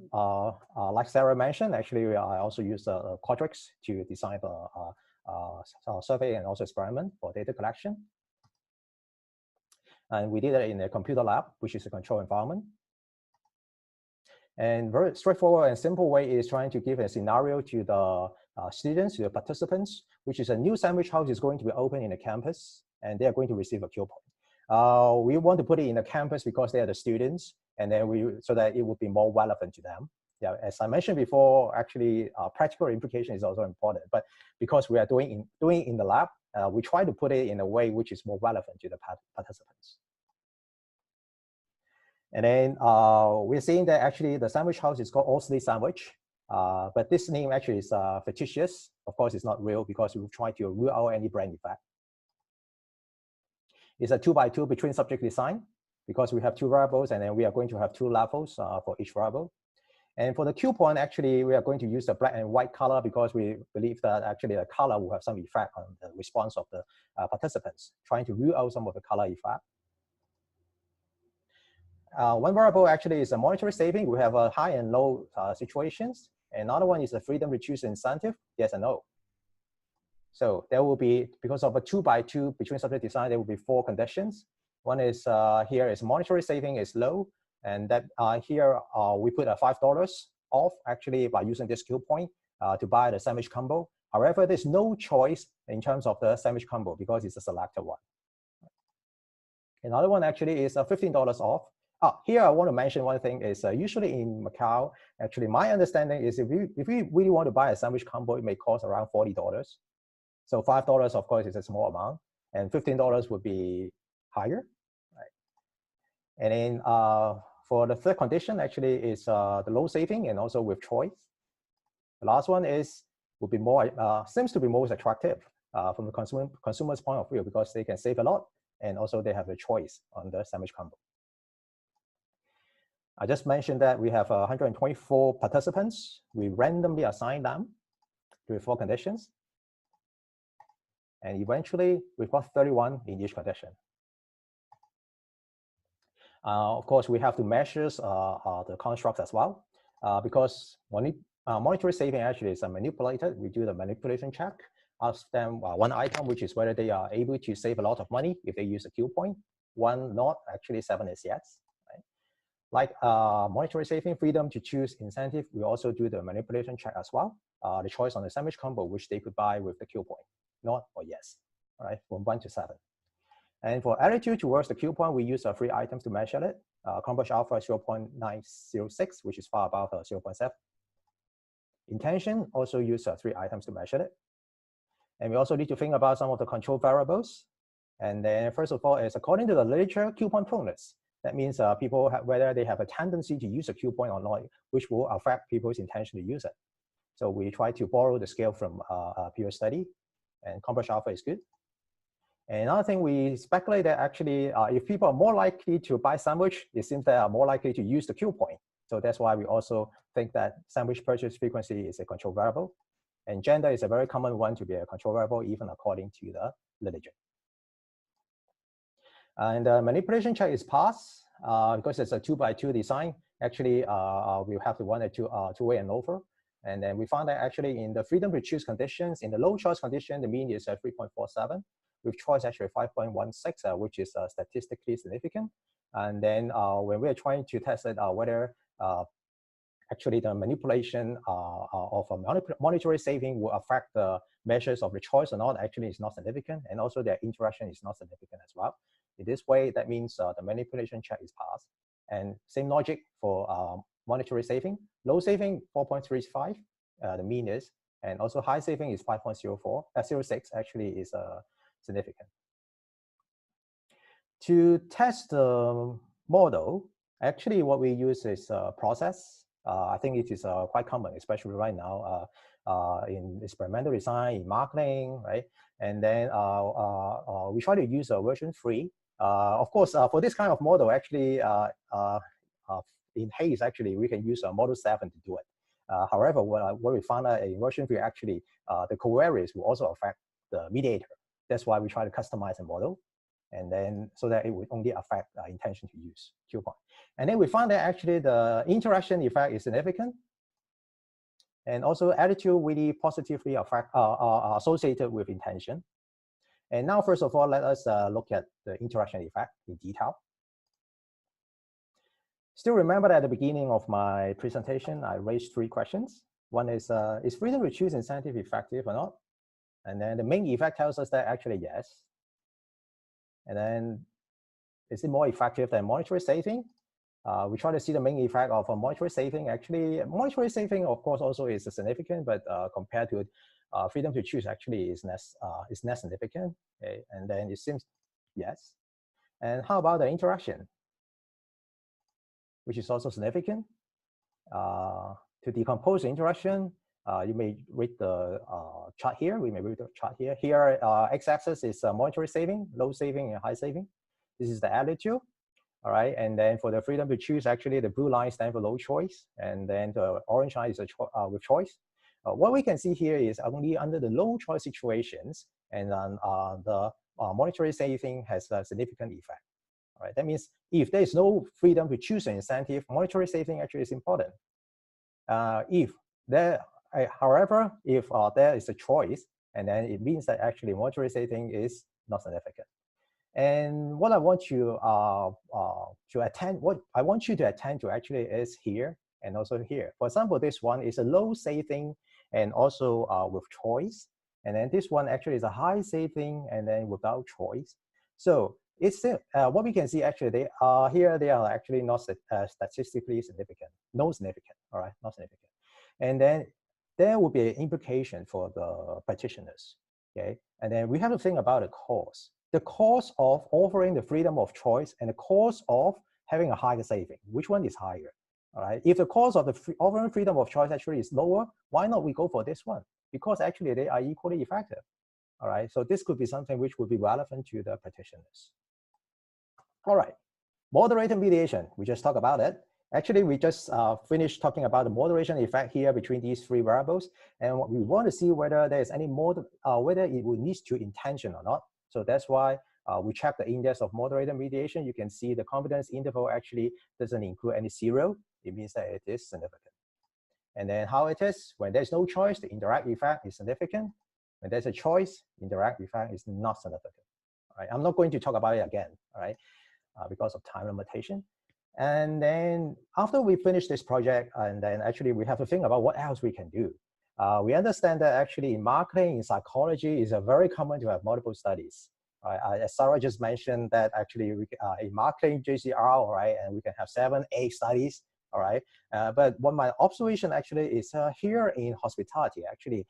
like Sarah mentioned, actually, I also use Quadrix to design the survey and also experiment for data collection. And we did it in a computer lab, which is a control environment. And very straightforward and simple way is trying to give a scenario to the students, to the participants, which is a new sandwich house is going to be open in the campus, and they are going to receive a coupon. We want to put it in the campus because they are the students, and then so that it would be more relevant to them. Yeah, as I mentioned before, actually, practical implication is also important. But because we are doing in the lab, we try to put it in a way which is more relevant to the participants. And then we're seeing that actually the sandwich house is called All-Sleep Sandwich. But this name actually is fictitious. Of course, it's not real because we try to rule out any brand effect. It's a 2x2 between subject design because we have two variables, and then we are going to have two levels for each variable. And for the coupon, actually, we are going to use the black and white color because we believe that actually the color will have some effect on the response of the participants, trying to rule out some of the color effect. One variable actually is a monetary saving. We have a high and low situations. Another one is a freedom to choose incentive, yes and no. So there will be, because of a 2x2 between subject design, there will be 4 conditions. One is here is monetary saving is low, and that here we put a $5 off actually by using this coupon to buy the sandwich combo. However, there's no choice in terms of the sandwich combo because it's a selected one. Another one actually is $15 off. Here I want to mention one thing is usually in Macau, actually my understanding is if we really want to buy a sandwich combo, it may cost around $40. So $5, of course, is a small amount, and $15 would be higher. Right? And then for the third condition, actually, is the low saving and also with choice. The last one would be more seems to be most attractive from the consumer's point of view because they can save a lot and also they have a choice on the sandwich combo. I just mentioned that we have 124 participants. We randomly assign them to 4 conditions. And eventually, we've got 31 in each condition. Of course, we have to measure the constructs as well, because monetary saving actually is manipulated. We do the manipulation check, ask them one item, which is whether they are able to save a lot of money if they use a coupon. One not, actually 7 is yes. Right? Like monetary saving, freedom to choose incentive, we also do the manipulation check as well. The choice on the sandwich combo, which they could buy with the coupon. Not or yes, all right, from 1 to 7. And for attitude towards the coupon, we use 3 items to measure it. Converge alpha 0.906, which is far above 0.7. Intention also use 3 items to measure it. And we also need to think about some of the control variables. And then first of all, is according to the literature, coupon proneness. That means people whether they have a tendency to use a Q point or not, which will affect people's intention to use it. So we try to borrow the scale from a peer study, and converge alpha is good. And another thing, we speculate that actually, if people are more likely to buy sandwich, it seems they are more likely to use the Q point. So that's why we also think that sandwich purchase frequency is a control variable. And gender is a very common one to be a control variable, even according to the literature. And the manipulation check is passed because it's a 2x2 design. Actually, we have to run a two-way and over. And then we found that actually in the freedom to choose conditions, in the low choice condition, the mean is 3.47. With choice actually 5.16, which is statistically significant. And then when we're trying to test it, whether actually the manipulation of a monetary saving will affect the measures of the choice or not, actually is not significant. And also their interaction is not significant as well. In this way, that means the manipulation check is passed. And same logic for monetary saving. Low saving, 4.35, the mean is. And also high saving is 5.04. 06 actually is significant. To test the model, actually what we use is a process. I think it is quite common, especially right now in experimental design, in marketing, right? And then we try to use a version 3. Of course, for this kind of model, actually, in Hayes, actually, we can use a model 7 to do it. However, what we found out in version 3, actually, the covariates will also affect the mediator. That's why we try to customize a model, and then so that it would only affect intention to use Q point. And then we found that actually the interaction effect is significant, and also attitude really positively are associated with intention. And now, first of all, let us look at the interaction effect in detail. Still remember that at the beginning of my presentation, I raised 3 questions. One is freedom to choose incentive effective or not? And then the main effect tells us that actually yes. And then is it more effective than monetary saving? We try to see the main effect of a monetary saving. Actually, monetary saving, of course, also is significant, but compared to freedom to choose, actually is less significant. Okay? And then it seems yes. And how about the interaction, which is also significant? To decompose the interaction, you may read the chart here. We may read the chart here. Here, x-axis is monetary saving, low saving, and high saving. This is the attitude. All right, and then for the freedom to choose, actually, the blue line stands for low choice, and then the orange line is with choice. What we can see here is only under the low choice situations, and then the monetary saving has a significant effect. All right, that means if there is no freedom to choose an incentive, monetary saving actually is important. However, if there is a choice, and then it means that actually monetary saving is not significant. And what I want you to attend to actually is here and also here. For example, this one is a low saving and also with choice. And then this one actually is a high saving and then without choice. So it's still, what we can see actually, they are actually not statistically significant, no significant, all right, not significant. And then there will be an implication for the practitioners, okay? And then we have to think about the cost. The cost of offering the freedom of choice and the cost of having a higher saving, which one is higher? All right. If the cost of the offering freedom of choice actually is lower, why not we go for this one? Because actually they are equally effective. All right. So this could be something which would be relevant to the practitioners. All right. Moderated mediation. We just talked about it. Actually, we just finished talking about the moderation effect here between these 3 variables, and we want to see whether there is any whether it will lead to intention or not. So that's why we check the index of moderated mediation. You can see the confidence interval actually doesn't include any 0. It means that it is significant. And then how it is, when there's no choice, the indirect effect is significant. When there's a choice, indirect effect is not significant. All right, I'm not going to talk about it again, all right, because of time limitation. And then after we finish this project, and then actually we have to think about what else we can do. We understand that actually in marketing, in psychology, it's very common to have multiple studies. Right? As Sarah just mentioned that actually in marketing, JCR, right, and we can have 7, 8 studies, all right. But what my observation actually is here in hospitality, actually,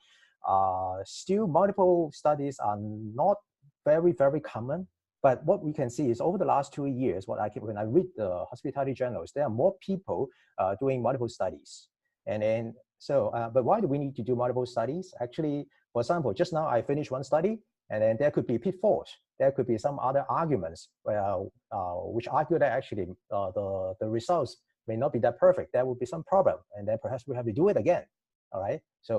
still multiple studies are not very, very common. But what we can see is over the last 2 years, when I read the hospitality journals, there are more people doing multiple studies. And then, but why do we need to do multiple studies? Actually, for example, just now I finished one study, and then there could be pitfalls. There could be some other arguments which argue that actually the results may not be that perfect. There will be some problem, and then perhaps we have to do it again. All right. So,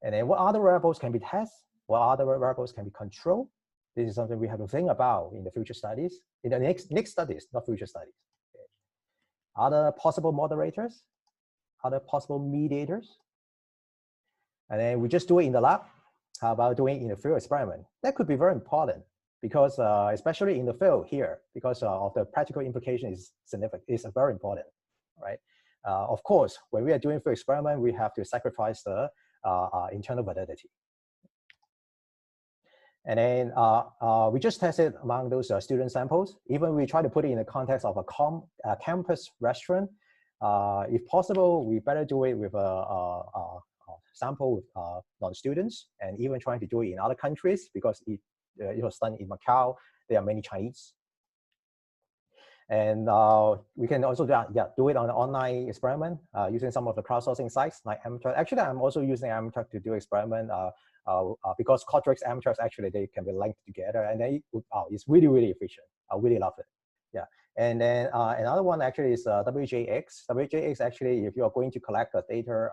and then what other variables can be tested? What other variables can be controlled? This is something we have to think about in the future studies, in the next studies, not future studies. Okay. Other possible moderators, other possible mediators. And then we just do it in the lab. How about doing it in a field experiment? That could be very important because especially in the field here, because of the practical implication is significant, is very important, right? Of course, when we are doing field experiment, we have to sacrifice the internal validity. And then we just tested among those student samples. Even we try to put it in the context of a campus restaurant. If possible, we better do it with a sample with non-students, and even trying to do it in other countries because it was done in Macau. There are many Chinese. And we can also do it on an online experiment using some of the crowdsourcing sites like Asymmetric. Actually, I'm also using Asymmetric to do experiment because Quadrix Asymmetric actually they can be linked together, and it's really, really efficient. I really love it. Yeah. And then another one actually is WJX. WJX actually, if you are going to collect the data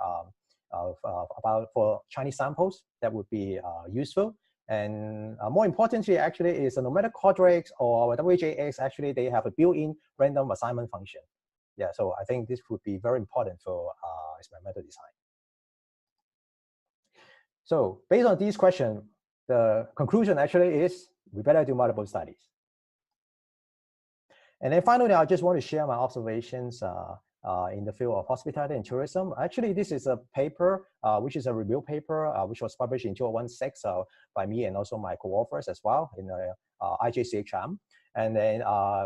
for Chinese samples, that would be useful. And more importantly, actually, is no matter Quadrix or WJX, actually, they have a built-in random assignment function. Yeah, so I think this would be very important for experimental design. So based on these questions, the conclusion actually is we better do multiple studies. And then finally, I just want to share my observations in the field of hospitality and tourism. Actually, this is a paper, which is a review paper, which was published in 2016 by me and also my co-authors as well in IJCHM. And then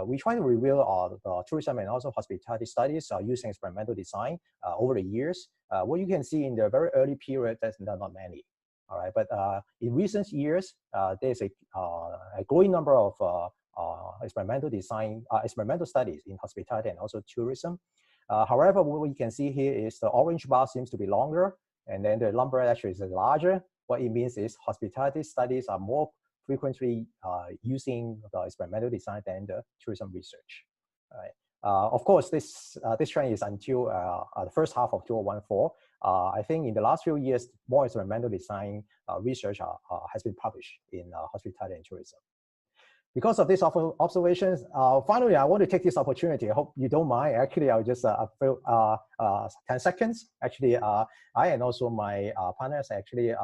we try to review the tourism and also hospitality studies using experimental design over the years. What you can see in the very early period, there's not many. All right, but in recent years, there's a growing number of experimental studies in hospitality and also tourism. However, what we can see here is the orange bar seems to be longer, and then the number actually is larger. What it means is hospitality studies are more frequently using the experimental design than the tourism research. All right. Of course, this trend is until the first half of 2014. I think in the last few years, more experimental design research has been published in hospitality and tourism. Because of these observations, finally, I want to take this opportunity. I hope you don't mind. Actually, I'll just 10 seconds. Actually, I and also my partners, actually,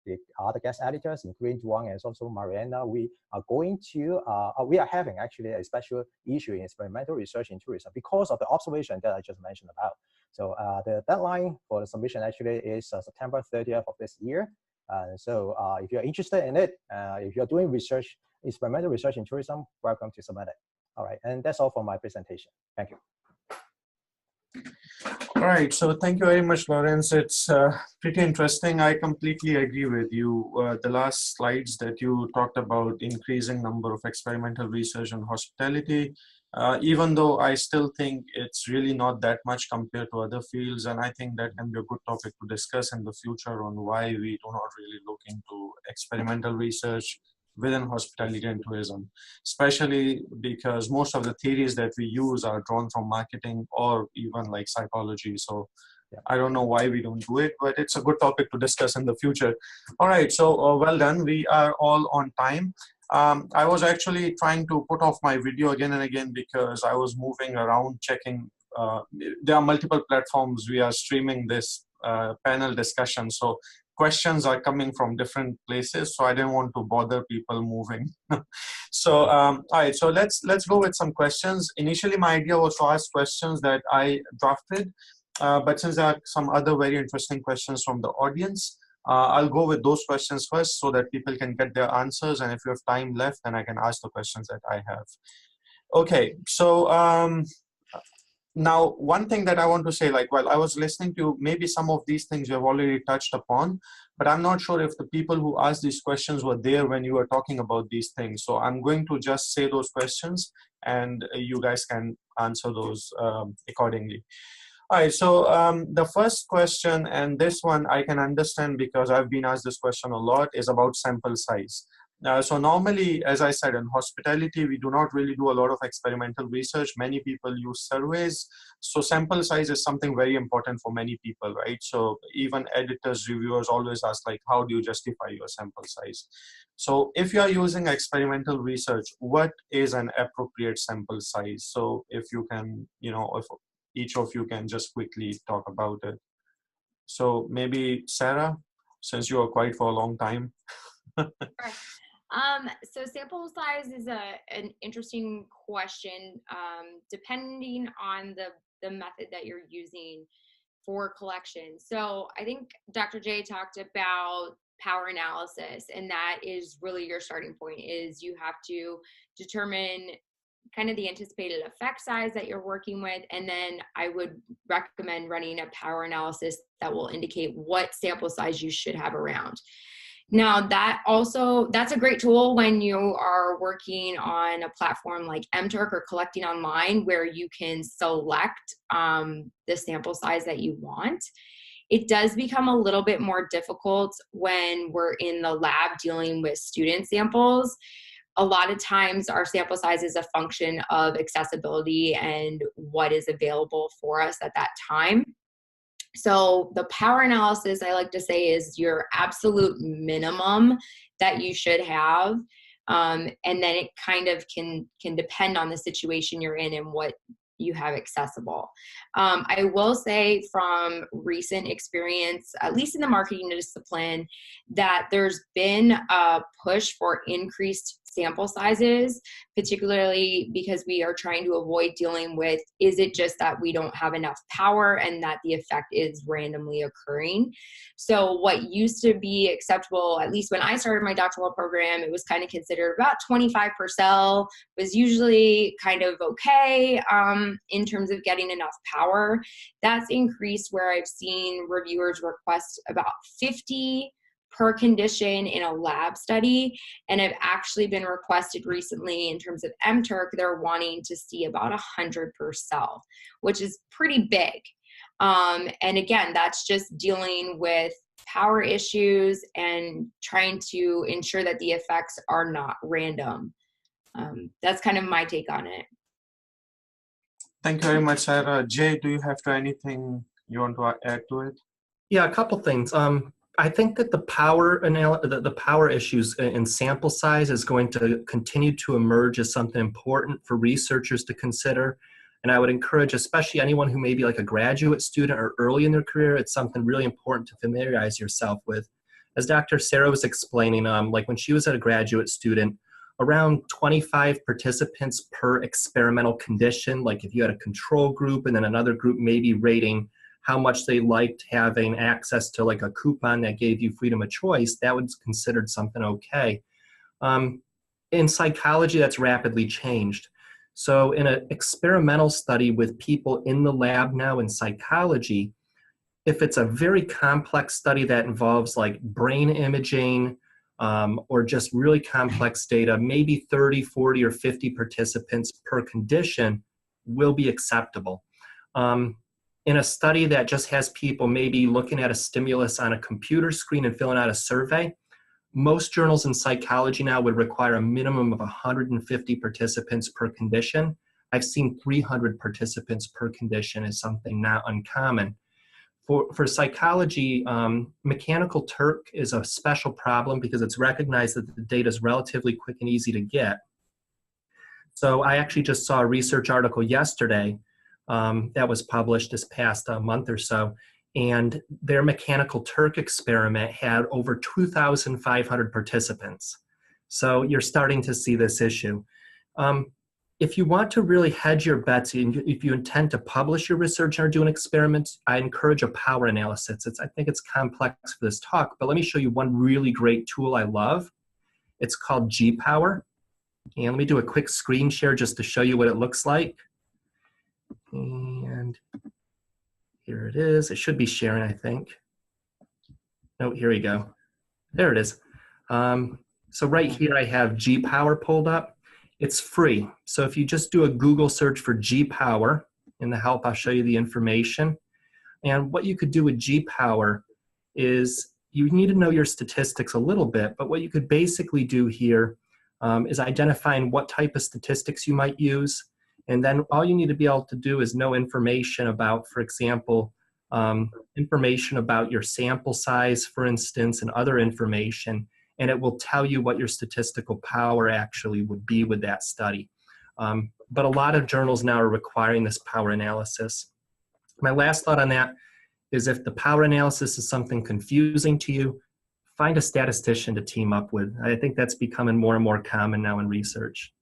the other guest editors, including Duang and also Mariana, we are having actually a special issue in experimental research in tourism because of the observation that I just mentioned about. So the deadline for the submission actually is September 30th of this year. So if you're interested in it, if you're doing research, experimental research in tourism, welcome to submit it. All right, and that's all for my presentation. Thank you. All right, so thank you very much, Lawrence. It's pretty interesting. I completely agree with you. The last slides that you talked about increasing number of experimental research on hospitality, even though I still think it's really not that much compared to other fields. And I think that can be a good topic to discuss in the future on why we do not really look into experimental research within hospitality and tourism, especially because most of the theories that we use are drawn from marketing or even like psychology. So yeah, I don't know why we don't do it, but it's a good topic to discuss in the future. All right, so well done. We are all on time. I was actually trying to put off my video again and again because I was moving around checking. There are multiple platforms we are streaming this panel discussion. So questions are coming from different places, so I didn't want to bother people moving. So all right, so let's go with some questions. Initially, my idea was to ask questions that I drafted, but since there are some other very interesting questions from the audience, I'll go with those questions first so that people can get their answers, and if you have time left, then I can ask the questions that I have. Okay, so Now, one thing that I want to say, like, while I was listening to, maybe some of these things you have already touched upon, but I'm not sure if the people who asked these questions were there when you were talking about these things. So I'm going to just say those questions and you guys can answer those accordingly. All right, so the first question, and this one I can understand because I've been asked this question a lot, is about sample size. So normally, as I said, in hospitality, we do not really do a lot of experimental research. Many people use surveys. So sample size is something very important for many people, right? So even editors, reviewers always ask, like, how do you justify your sample size? So if you are using experimental research, what is an appropriate sample size? So if you can, if each of you can just quickly talk about it. So maybe Sarah, since you are quiet for a long time. Sure. So sample size is an interesting question, depending on the method that you're using for collection. So I think Dr. J talked about power analysis, and that is really your starting point. Is you have to determine kind of the anticipated effect size that you're working with, and then I would recommend running a power analysis that will indicate what sample size you should have around. Now, that's a great tool when you are working on a platform like MTurk or collecting online, where you can select the sample size that you want. It does become a little bit more difficult when we're in the lab dealing with student samples. A lot of times our sample size is a function of accessibility and what is available for us at that time. So the power analysis, I like to say, is your absolute minimum that you should have. And then it kind of can depend on the situation you're in and what you have accessible. I will say from recent experience, at least in the marketing discipline, that there's been a push for increased sample sizes, particularly because we are trying to avoid dealing with, is it just that we don't have enough power and that the effect is randomly occurring? So what used to be acceptable, at least when I started my doctoral program, it was kind of considered about 25% was usually kind of okay in terms of getting enough power. That's increased where I've seen reviewers request about 50 per condition in a lab study, and have actually been requested recently in terms of MTurk, they're wanting to see about 100 per cell, which is pretty big. And again, that's just dealing with power issues and trying to ensure that the effects are not random. That's kind of my take on it. Thank you very much, Sarah. Jay, do you have anything you want to add to it? Yeah, a couple things. I think that the power issues in sample size is going to continue to emerge as something important for researchers to consider. And I would encourage, especially anyone who may be like a graduate student or early in their career, it's something really important to familiarize yourself with. As Dr. Sarah was explaining, like when she was a graduate student, around 25 participants per experimental condition, like if you had a control group and then another group maybe rating how much they liked having access to like a coupon that gave you freedom of choice, that was considered something okay. In psychology, that's rapidly changed. So in an experimental study with people in the lab now in psychology, if it's a very complex study that involves like brain imaging or just really complex data, maybe 30, 40, or 50 participants per condition will be acceptable. In a study that just has people maybe looking at a stimulus on a computer screen and filling out a survey, most journals in psychology now would require a minimum of 150 participants per condition. I've seen 300 participants per condition is something not uncommon. For psychology, mechanical Turk is a special problem because it's recognized that the data is relatively quick and easy to get. So I actually just saw a research article yesterday that was published this past month or so, and their mechanical Turk experiment had over 2,500 participants. So you're starting to see this issue. If you want to really hedge your bets, if you intend to publish your research or do an experiment, I encourage a power analysis. I think it's complex for this talk, but let me show you one really great tool I love. It's called G-Power. And let me do a quick screen share just to show you what it looks like. And Here it is. It should be sharing, I think. No, here we go. There it is. So right here I have G-Power pulled up. It's free. So if you just do a Google search for G-Power, in the help I'll show you the information. And what you could do with G-Power is you need to know your statistics a little bit, but what you could basically do here is identifying what type of statistics you might use. And then all you need to be able to do is know information about, for example, information about your sample size, for instance, and other information, and it will tell you what your statistical power actually would be with that study. But a lot of journals now are requiring this power analysis. My last thought on that is if the power analysis is something confusing to you, find a statistician to team up with. I think that's becoming more and more common now in research.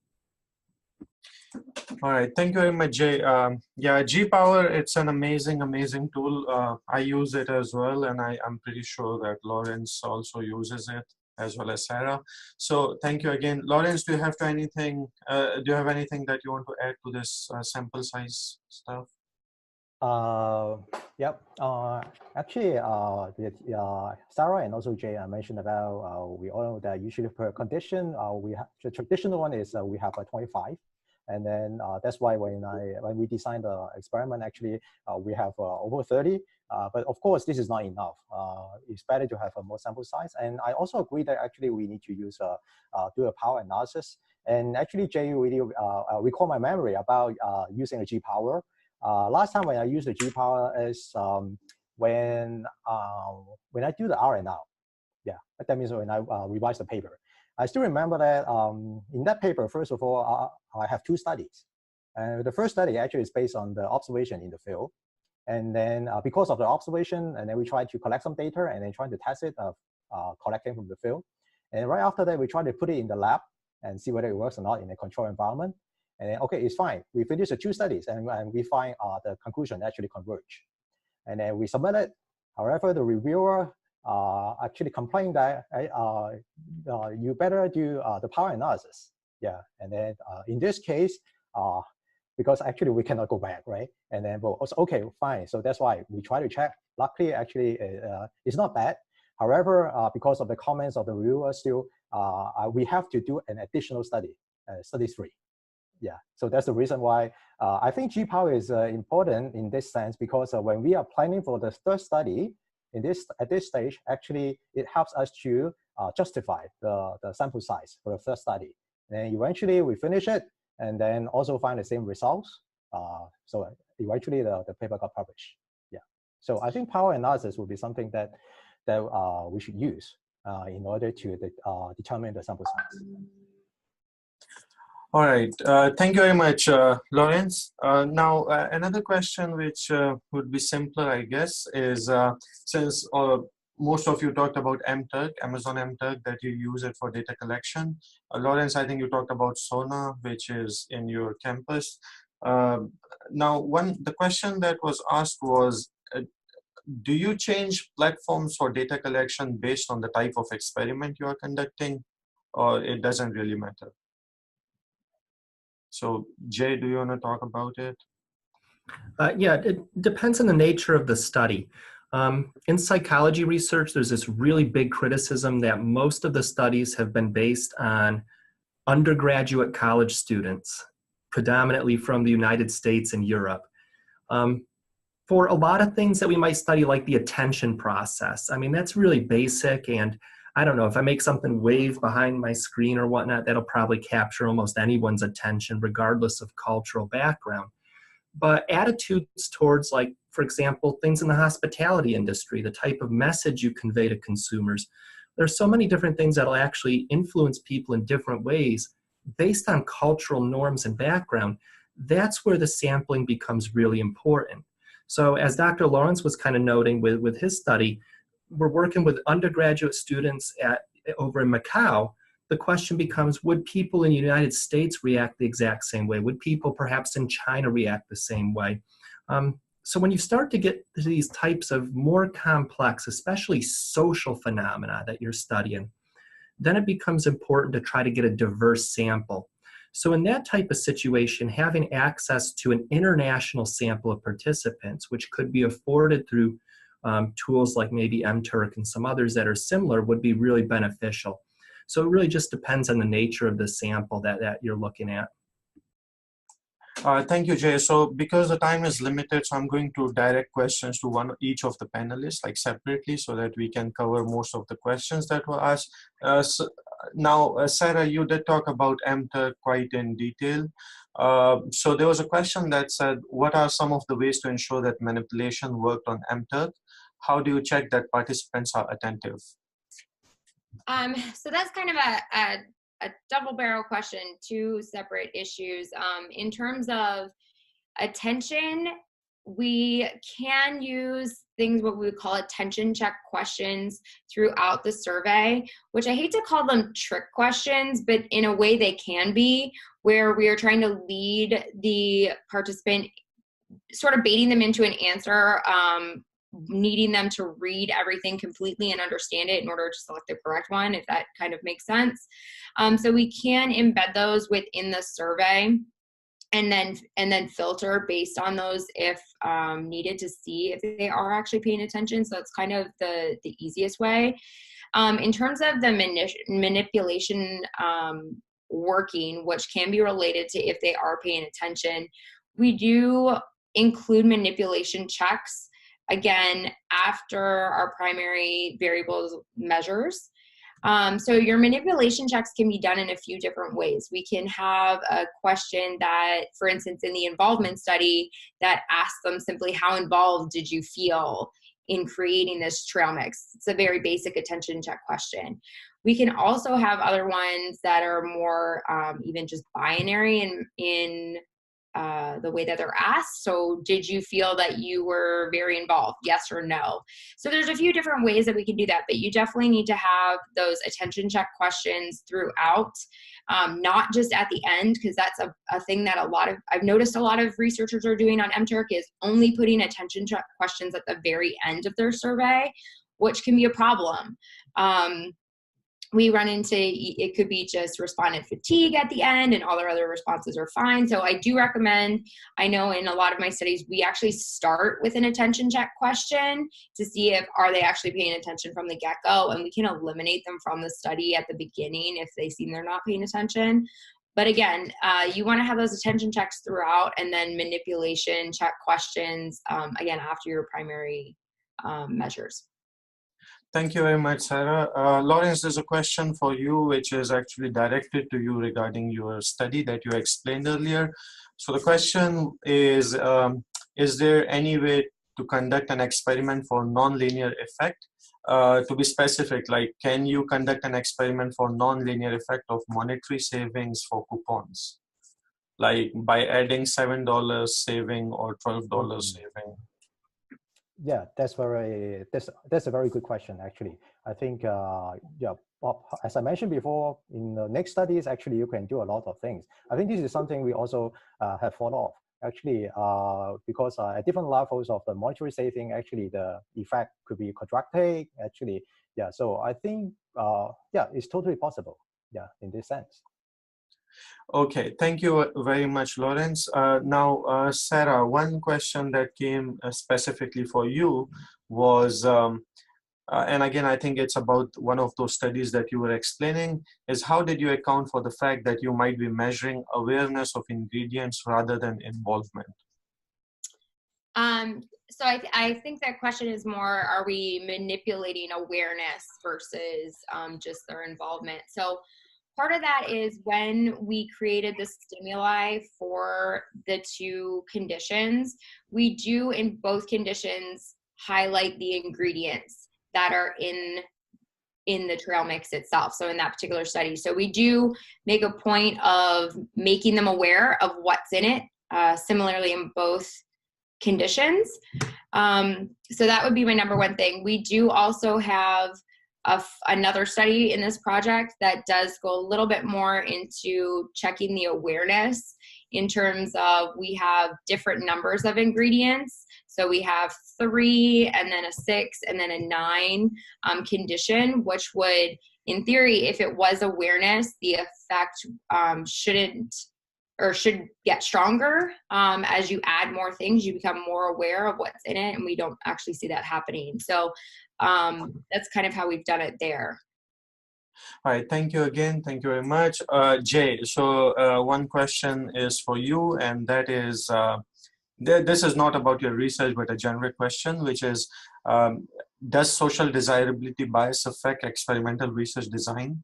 All right, thank you very much, Jay. Yeah, G-Power, it's an amazing, amazing tool. I use it as well, and I'm pretty sure that Lawrence also uses it, as well as Sarah. So thank you again. Lawrence, do you have anything that you want to add to this sample size stuff? Yep. Actually, Sarah and also Jay mentioned about we all know that usually per condition, we have the traditional one is we have a 25. And then that's why when we designed the experiment, actually we have over 30. But of course, this is not enough. It's better to have a more sample size. And I also agree that actually we need to use do a power analysis. And actually, Jay really recall my memory about using a G-Power. Last time when I used the G-Power is when I do the R&R. Yeah, that means when I revise the paper. I still remember that in that paper, first of all, I have two studies. And the first study actually is based on the observation in the field. And then because of the observation, and then we try to collect some data and then try to test it, collecting from the field. And right after that, we try to put it in the lab and see whether it works or not in a control environment. And then, okay, it's fine. We finished the two studies and we find the conclusion actually converge. And then we submit it. However, the reviewer actually complained that you better do the power analysis. Yeah, and then in this case, because actually we cannot go back, right? And then, well, also, okay, fine. So that's why we try to check. Luckily, actually, it's not bad. However, because of the comments of the reviewer, still, we have to do an additional study, study 3. Yeah, so that's the reason why I think G-Power is important in this sense, because when we are planning for the third study, at this stage, actually, it helps us to justify the sample size for the third study. And eventually, we finish it, and then also find the same results. So eventually, the paper got published. Yeah. So I think power analysis will be something that we should use in order to determine the sample size. All right, thank you very much, Lawrence. Now, another question which would be simpler, I guess, is since most of you talked about MTurk, Amazon MTurk, that you use it for data collection. Lawrence, I think you talked about Sona, which is in your campus. Now, the question that was asked was, do you change platforms for data collection based on the type of experiment you are conducting, or it doesn't really matter? So, Jay, do you want to talk about it? Yeah, it depends on the nature of the study. In psychology research, there's this really big criticism that most of the studies have been based on undergraduate college students, predominantly from the United States and Europe. For a lot of things that we might study, like the attention process, I mean, that's really basic, and I don't know, if I make something wave behind my screen or whatnot, that'll probably capture almost anyone's attention, regardless of cultural background. But attitudes towards, like, for example, things in the hospitality industry, the type of message you convey to consumers, there's so many different things that'll actually influence people in different ways based on cultural norms and background. That's where the sampling becomes really important. So as Dr. Lawrence was kind of noting with his study, we're working with undergraduate students over in Macau. The question becomes, would people in the United States react the exact same way? Would people perhaps in China react the same way? So when you start to get to these types of more complex, especially social phenomena that you're studying, then it becomes important to try to get a diverse sample. So in that type of situation, having access to an international sample of participants, which could be afforded through tools like maybe MTurk and some others that are similar, would be really beneficial. So it really just depends on the nature of the sample that you're looking at. Thank you, Jay. So because the time is limited, so I'm going to direct questions to each of the panelists, like separately, so that we can cover most of the questions that were asked. Now, Sarah, you did talk about MTurk quite in detail. So there was a question that said, what are some of the ways to ensure that manipulation worked on MTurk? How do you check that participants are attentive? So that's kind of a double barrel question, two separate issues. In terms of attention, we can use things what we would call attention check questions throughout the survey, which I hate to call them trick questions, but in a way they can be, where we are trying to lead the participant, sort of baiting them into an answer, needing them to read everything completely and understand it in order to select the correct one, if that kind of makes sense. So we can embed those within the survey and then filter based on those if needed, to see if they are actually paying attention. So that's kind of the easiest way. In terms of the manipulation working, which can be related to if they are paying attention, we do include manipulation checks, again, after our primary variables measures. So your manipulation checks can be done in a few different ways. We can have a question that, for instance, in the involvement study, that asks them simply, how involved did you feel in creating this trail mix? It's a very basic attention check question. We can also have other ones that are more even just binary in the way that they're asked. So did you feel that you were very involved? Yes or no? So there's a few different ways that we can do that, but you definitely need to have those attention check questions throughout, not just at the end, because that's a thing that I've noticed a lot of researchers are doing on MTurk, is only putting attention check questions at the very end of their survey, which can be a problem. We run into, it could be just respondent fatigue at the end and all their other responses are fine. So I do recommend, I know in a lot of my studies, we actually start with an attention check question to see if are they actually paying attention from the get-go, and we can eliminate them from the study at the beginning if they seem they're not paying attention. But again, you want to have those attention checks throughout, and then manipulation check questions, again, after your primary measures. Thank you very much, Sarah. Lawrence, there's a question for you, which is actually directed to you regarding your study that you explained earlier. So the question is there any way to conduct an experiment for nonlinear effect? To be specific, like, can you conduct an experiment for nonlinear effect of monetary savings for coupons? Like by adding $7 saving or $12 saving? Yeah, that's a very good question, actually. I think, yeah, as I mentioned before, in the next studies, actually, you can do a lot of things. I think this is something we also have thought of, actually, because at different levels of the monetary saving, actually, the effect could be quadratic, actually. Yeah, so I think, yeah, it's totally possible, yeah, in this sense. Okay, thank you very much, Lawrence. Now, Sarah, one question that came specifically for you was, and again, I think it's about one of those studies that you were explaining, is how did you account for the fact that you might be measuring awareness of ingredients rather than involvement? So I think that question is more, are we manipulating awareness versus just their involvement? So part of that is when we created the stimuli for the two conditions, we do in both conditions highlight the ingredients that are in the trail mix itself. So in that particular study, so we do make a point of making them aware of what's in it, similarly in both conditions. So that would be my number one thing. We do also have another study in this project that does go a little bit more into checking the awareness in terms of, we have different numbers of ingredients. So we have 3 and then a 6 and then a 9 condition, which would in theory, if it was awareness, the effect should get stronger. As you add more things, you become more aware of what's in it, and we don't actually see that happening. So that's kind of how we've done it there. All right, thank you again. Thank you very much. Jay, so one question is for you, and that is, this is not about your research, but a generic question, which is, does social desirability bias affect experimental research design?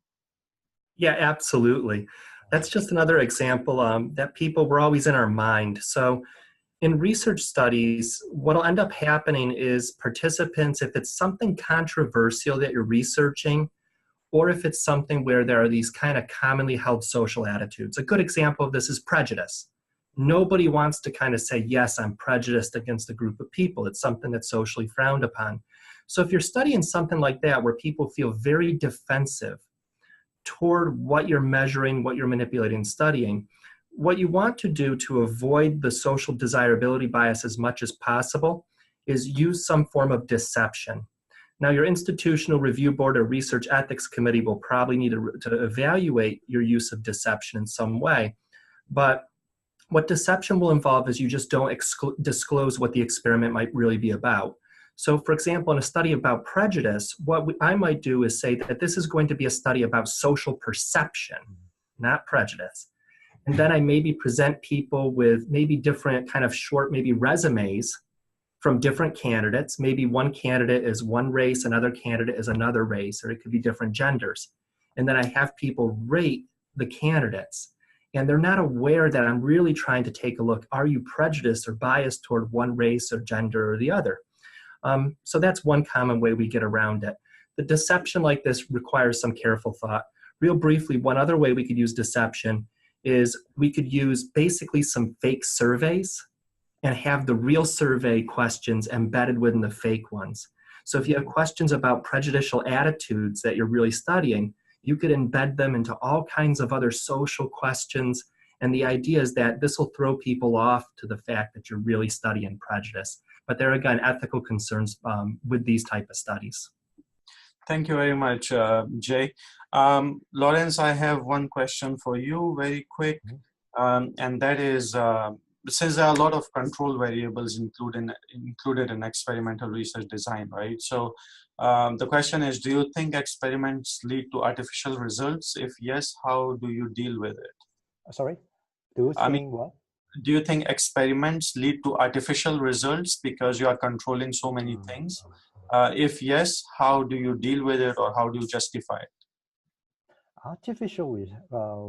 Yeah, absolutely. That's just another example that people were always in our mind. So in research studies, what will end up happening is participants, if it's something controversial that you're researching, or if it's something where there are these kind of commonly held social attitudes. A good example of this is prejudice. Nobody wants to kind of say, yes, I'm prejudiced against a group of people. It's something that's socially frowned upon. So if you're studying something like that, where people feel very defensive toward what you're measuring, what you're manipulating and studying, what you want to do to avoid the social desirability bias as much as possible is use some form of deception. Now, your institutional review board or research ethics committee will probably need to evaluate your use of deception in some way. But what deception will involve is you just don't disclose what the experiment might really be about. So, for example, in a study about prejudice, what I might do is say that this is going to be a study about social perception, not prejudice. And then I maybe present people with maybe different kind of short, maybe resumes from different candidates. Maybe one candidate is one race, another candidate is another race, or it could be different genders. And then I have people rate the candidates. And they're not aware that I'm really trying to take a look, are you prejudiced or biased toward one race or gender or the other? So that's one common way we get around it. The deception like this requires some careful thought. Real briefly, one other way we could use deception is we could use basically some fake surveys and have the real survey questions embedded within the fake ones. So if you have questions about prejudicial attitudes that you're really studying, you could embed them into all kinds of other social questions. And the idea is that this will throw people off to the fact that you're really studying prejudice. But there are, again, ethical concerns with these type of studies. Thank you very much, Jay. Lawrence, I have one question for you, very quick. And that is, since there are a lot of control variables included in experimental research design, right? So the question is, do you think experiments lead to artificial results? If yes, how do you deal with it? Sorry, do you think what? Do you think experiments lead to artificial results because you are controlling so many things? If yes, how do you deal with it, or how do you justify it? Artificial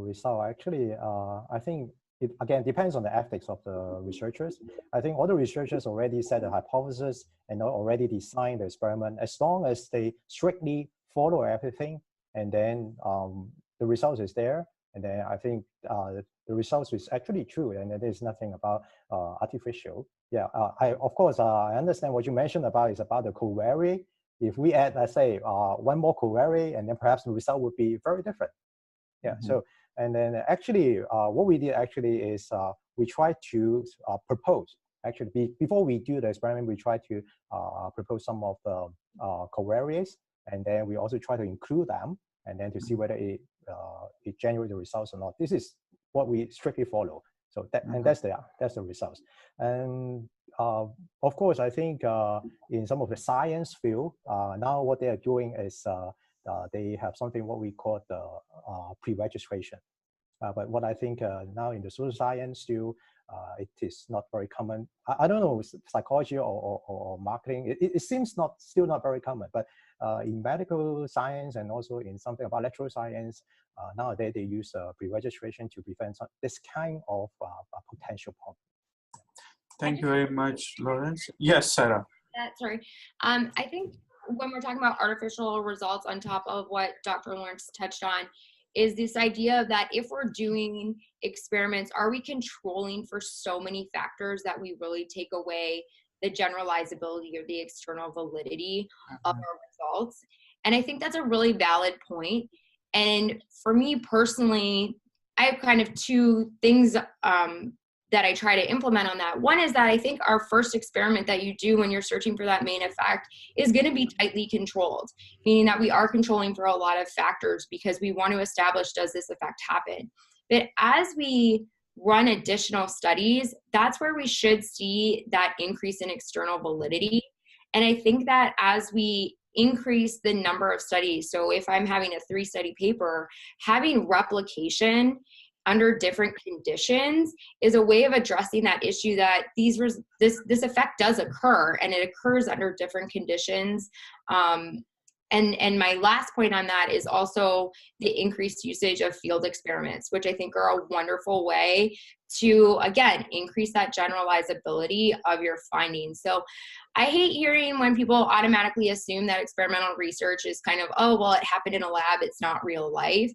result, actually, I think it again depends on the ethics of the researchers. I think all the researchers already set a hypothesis and already designed the experiment. As long as they strictly follow everything, and then the result is there, and then I think the results is actually true, and there is nothing about artificial. Yeah, of course, I understand what you mentioned about is about the covariate. If we add, let's say, one more covariate, and then perhaps the result would be very different. Yeah. So, and then actually, what we did actually is we tried to propose. Actually, before we do the experiment, we try to propose some of the covariates, and then we also try to include them, and then to see whether it generates the results or not. This is what we strictly follow. So that, and that's the results. And of course, I think in some of the science field, now what they are doing is they have something what we call the pre-registration. But what I think now in the social science still, it is not very common. I don't know, psychology or marketing, it seems still not very common. But in medical science and also in something about electoral science, nowadays they use pre-registration to prevent this kind of potential problem. Thank you very much, Lawrence. Yes, Sarah. Sorry. I think when we're talking about artificial results on top of what Dr. Lawrence touched on, is this idea that if we're doing experiments, are we controlling for so many factors that we really take away the generalizability or the external validity of our results? And I think that's a really valid point. And for me personally, I have kind of two things that I try to implement on that. One is that I think our first experiment that you do when you're searching for that main effect is going to be tightly controlled, meaning that we are controlling for a lot of factors because we want to establish, does this effect happen? But as we run additional studies, that's where we should see that increase in external validity. And I think that as we increase the number of studies, so if I'm having a 3-study paper, having replication under different conditions is a way of addressing that issue that this effect does occur, and it occurs under different conditions. And my last point on that is also the increased usage of field experiments, which I think are a wonderful way to, again, increase that generalizability of your findings. So I hate hearing when people automatically assume that experimental research is kind of, oh, well, it happened in a lab, it's not real life.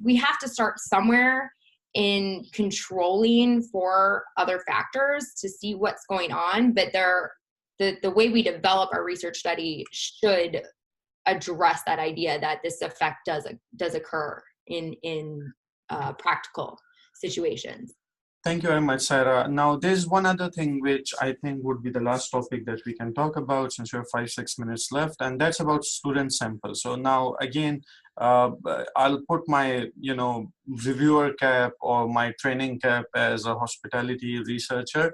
We have to start somewhere in controlling for other factors to see what's going on, but the way we develop our research study should address that idea that this effect does occur in practical situations. Thank you very much, Sarah. Now, there's one other thing which I think would be the last topic that we can talk about since we have 5-6 minutes left, and that's about student samples. So now, again, I'll put my, reviewer cap or my training cap as a hospitality researcher.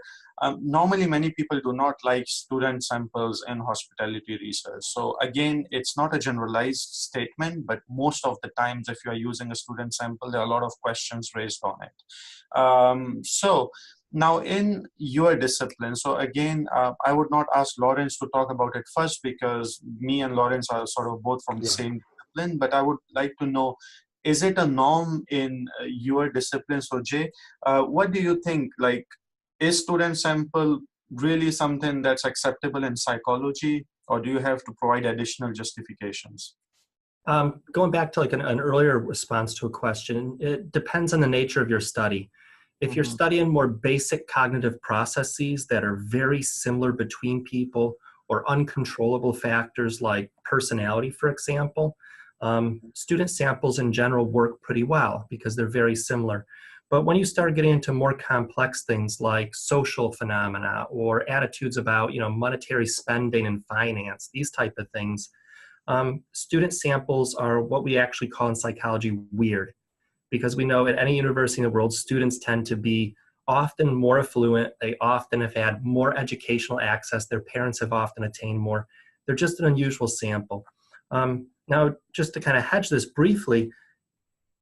Normally, many people do not like student samples in hospitality research. So again, it's not a generalized statement, but most of the times, if you are using a student sample, there are a lot of questions raised on it. So now in your discipline, so again, I would not ask Lawrence to talk about it first because me and Lawrence are sort of both from the same discipline, but I would like to know, is it a norm in your discipline? So Jay, what do you think, is student sample really something that's acceptable in psychology, or do you have to provide additional justifications? Going back to an earlier response to a question, it depends on the nature of your study. If you're studying more basic cognitive processes that are very similar between people, or uncontrollable factors like personality, for example, student samples in general work pretty well because they're very similar. But when you start getting into more complex things like social phenomena or attitudes about, monetary spending and finance, these type of things, student samples are what we actually call in psychology weird, because we know at any university in the world, students tend to be often more affluent. They often have had more educational access. Their parents have often attained more. They're just an unusual sample. Now, just to kind of hedge this briefly,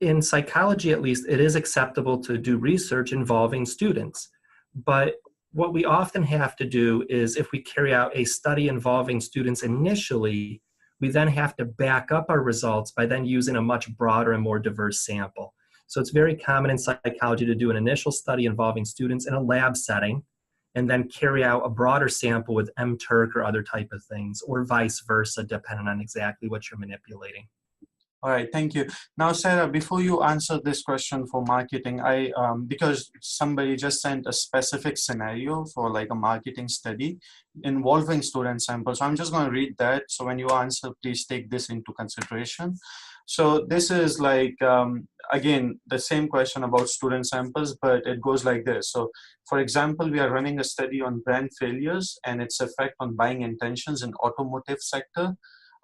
in psychology, at least, it is acceptable to do research involving students. But what we often have to do is, if we carry out a study involving students initially, we then have to back up our results by then using a much broader and more diverse sample. So it's very common in psychology to do an initial study involving students in a lab setting, and then carry out a broader sample with MTurk or other type of things, or vice versa, depending on exactly what you're manipulating. All right, thank you. Now, Sarah, before you answer this question for marketing, because somebody just sent a specific scenario for a marketing study involving student samples, so I'm just going to read that. So when you answer, please take this into consideration. So this is again, the same question about student samples, but it goes like this. So for example, we are running a study on brand failures and its effect on buying intentions in automotive sector.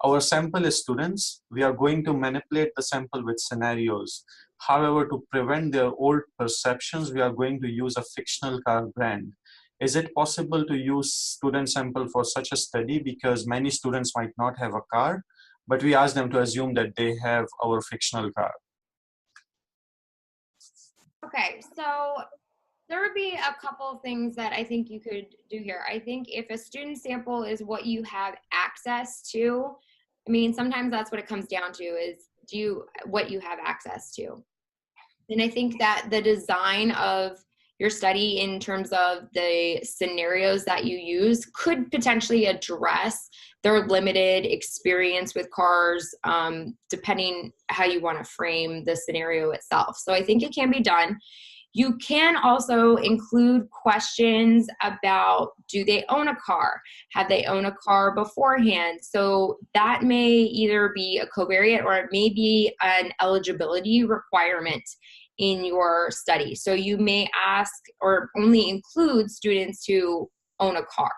Our sample is students. We are going to manipulate the sample with scenarios. However, to prevent their old perceptions, we are going to use a fictional car brand. Is it possible to use student sample for such a study? Because many students might not have a car, but we ask them to assume that they have our fictional car. Okay, so there would be a couple of things that I think you could do here. I think if a student sample is what you have access to, sometimes that's what it comes down to, is what you have access to. And I think that the design of your study in terms of the scenarios that you use could potentially address their limited experience with cars, depending how you want to frame the scenario itself. So I think it can be done. You can also include questions about, do they own a car? Have they owned a car beforehand? So that may either be a covariate or it may be an eligibility requirement in your study. So you may ask or only include students who own a car.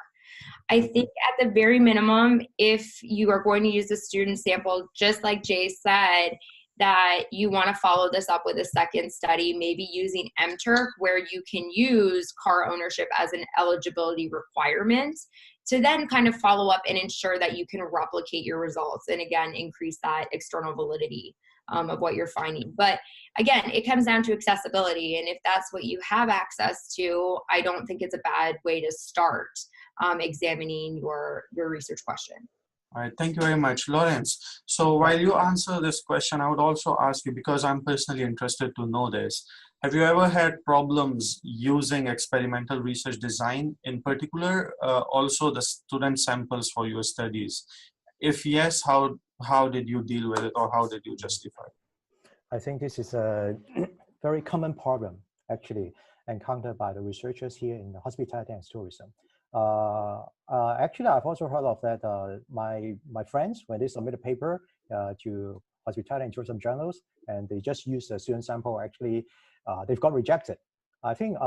I think at the very minimum, if you are going to use a student sample, just like Jay said, that you want to follow this up with a second study, maybe using MTurk, where you can use car ownership as an eligibility requirement to then kind of follow up and ensure that you can replicate your results and again, increase that external validity of what you're finding. But again, it comes down to accessibility. And if that's what you have access to, I don't think it's a bad way to start examining your research question. All right, thank you very much, Lawrence. So while you answer this question, I would also ask you, because I'm personally interested to know this, have you ever had problems using experimental research design, in particular, also the student samples for your studies? If yes, how did you deal with it, or how did you justify it? I think this is a very common problem, actually, encountered by the researchers here in the hospitality and tourism. Actually, I've also heard of that. My friends, when they submit a paper to hospitality and tourism journals, and they just use a student sample, actually, they've got rejected. I think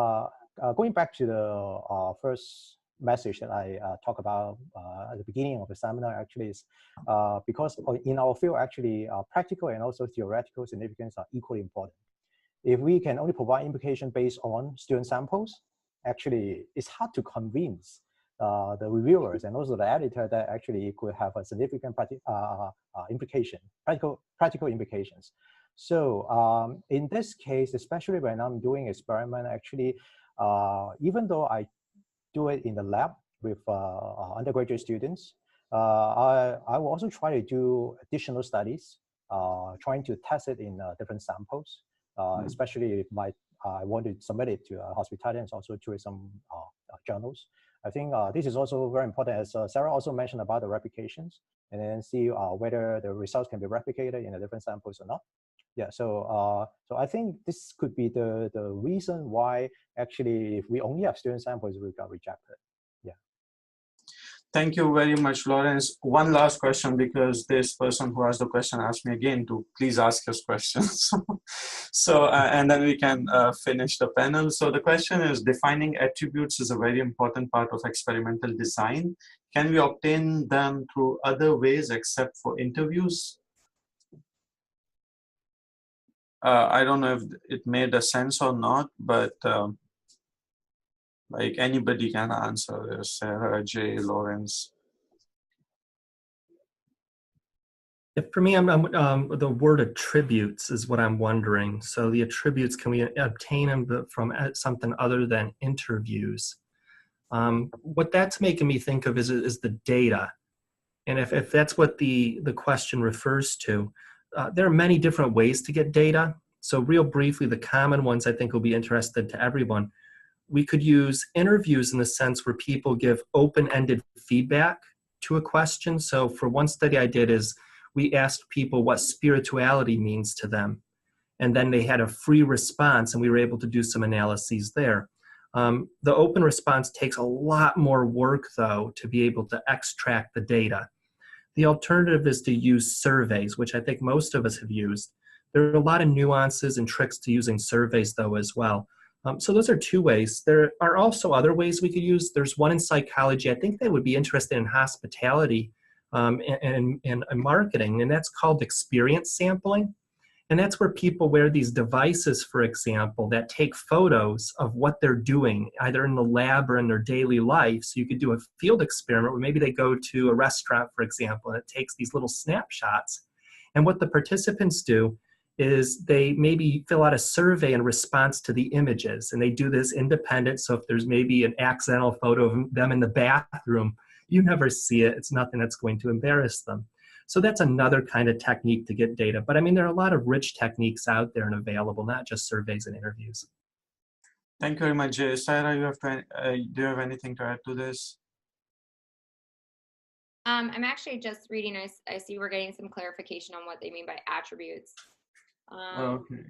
going back to the first message that I talked about at the beginning of the seminar, actually, is because in our field, actually, practical and also theoretical significance are equally important. If we can only provide implication based on student samples, actually, it's hard to convince the reviewers and also the editor that actually it could have a significant implication, practical implications. So in this case, especially when I'm doing experiment, actually, even though I do it in the lab with undergraduate students, I will also try to do additional studies, trying to test it in different samples, especially if I want to submit it to hospitality and also tourism journals. I think this is also very important, as Sarah also mentioned about the replications, and then see whether the results can be replicated in the different samples or not. Yeah, so I think this could be the reason why actually if we only have student samples, we got rejected. Yeah. Thank you very much, Lawrence. One last question, because this person who asked the question asked me again to please ask his questions. So, and then we can finish the panel. So the question is, defining attributes is a very important part of experimental design. Can we obtain them through other ways except for interviews? I don't know if it made a sense or not, but like anybody can answer this, Sarah, Jay, Lawrence. For me, the word attributes is what I'm wondering. So the attributes, can we obtain them from something other than interviews? What that's making me think of is the data. And if that's what the question refers to, there are many different ways to get data. So real briefly, the common ones I think will be interested to everyone. We could use interviews in the sense where people give open-ended feedback to a question. So for one study I did is we asked people what spirituality means to them. And then they had a free response, and we were able to do some analyses there. The open response takes a lot more work, though, to be able to extract the data. The alternative is to use surveys, which I think most of us have used. There are a lot of nuances and tricks to using surveys, though, as well. So those are two ways. There are also other ways we could use. There's one in psychology. I think they would be interested in hospitality and marketing, and that's called experience sampling. And that's where people wear these devices, for example, that take photos of what they're doing, either in the lab or in their daily life. So you could do a field experiment where maybe they go to a restaurant, for example, and it takes these little snapshots. And what the participants do is they maybe fill out a survey in response to the images, and they do this independent. So if there's maybe an accidental photo of them in the bathroom, you never see it. It's nothing that's going to embarrass them. So that's another kind of technique to get data. But I mean, there are a lot of rich techniques out there and available, not just surveys and interviews. Thank you very much, Jay. Sarah, do you have anything to add to this? I'm actually just reading. I see we're getting some clarification on what they mean by attributes. Okay.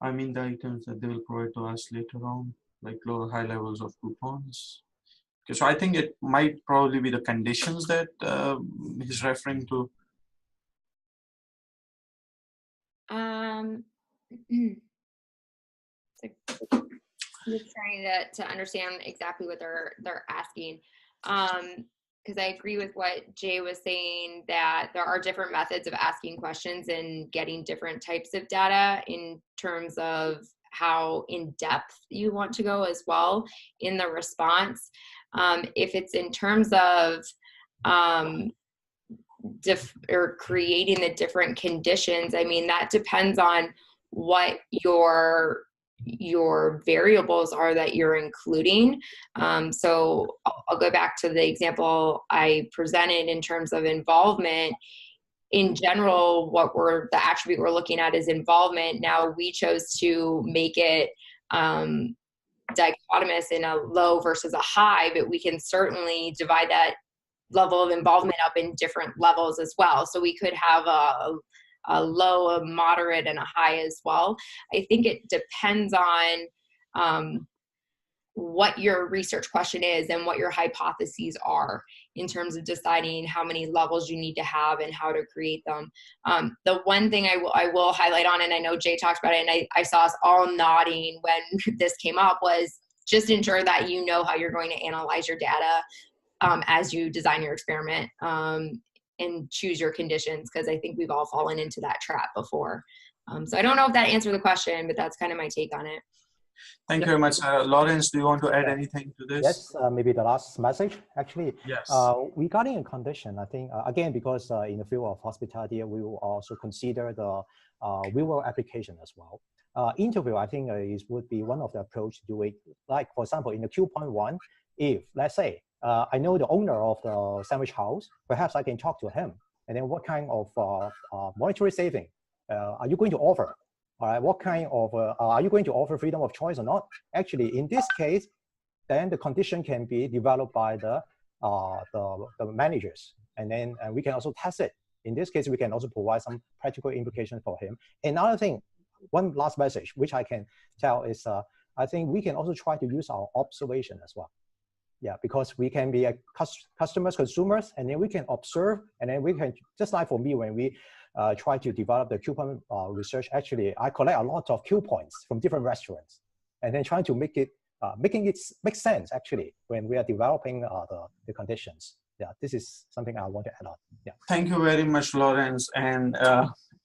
I mean the items that they will provide to us later on, like lower high levels of coupons. Okay, so I think it might probably be the conditions that he's referring to. I'm just trying to understand exactly what they're asking. Because I agree with what Jay was saying, that there are different methods of asking questions and getting different types of data in terms of how in depth you want to go as well in the response. If it's in terms of or creating the different conditions, I mean, that depends on what your variables are that you're including. So I'll go back to the example I presented in terms of involvement. In general, the attribute we're looking at is involvement. Now we chose to make it dichotomous in a low versus a high, but we can certainly divide that level of involvement up in different levels as well. So we could have a low, a moderate, and a high as well. I think it depends on what your research question is and what your hypotheses are in terms of deciding how many levels you need to have and how to create them. The one thing I will highlight on, and I know Jay talked about it, and I saw us all nodding when this came up, was just ensure that you know how you're going to analyze your data as you design your experiment. And choose your conditions, because I think we've all fallen into that trap before. So I don't know if that answered the question, but that's kind of my take on it. Thank you very much. Lawrence, do you want to add anything to this? Yes, maybe the last message, actually. Yes. Regarding a condition, I think, again, because in the field of hospitality, we will also consider the real-world application as well. Interview, I think, would be one of the approach to do it. Like, for example, in the Q.1, if, let's say, I know the owner of the sandwich house, perhaps I can talk to him. And then what kind of monetary saving are you going to offer? All right, what kind of, are you going to offer freedom of choice or not? Actually, in this case, then the condition can be developed by the managers. And then we can also test it. In this case, we can also provide some practical implications for him. Another thing, one last message, which I can tell is, I think we can also try to use our observation as well. Yeah, because we can be customers, consumers, and then we can observe, and then we can, just like for me, when we try to develop the coupon research, actually, I collect a lot of coupons from different restaurants, and then trying to make it, making it make sense, actually, when we are developing the conditions. Yeah, this is something I want to add on. Yeah. Thank you very much, Lawrence. And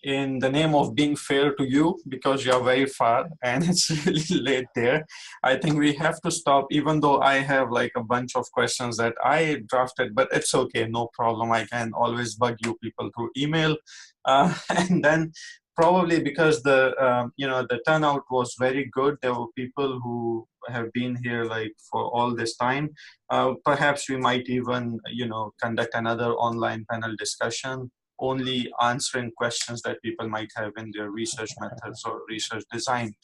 in the name of being fair to you, because you are very far and it's really late there, I think we have to stop, even though I have like a bunch of questions that I drafted, but it's okay, no problem. I can always bug you people through email. And then probably because the turnout was very good, there were people who have been here like for all this time. Perhaps we might even, conduct another online panel discussion, only answering questions that people might have in their research methods or research design.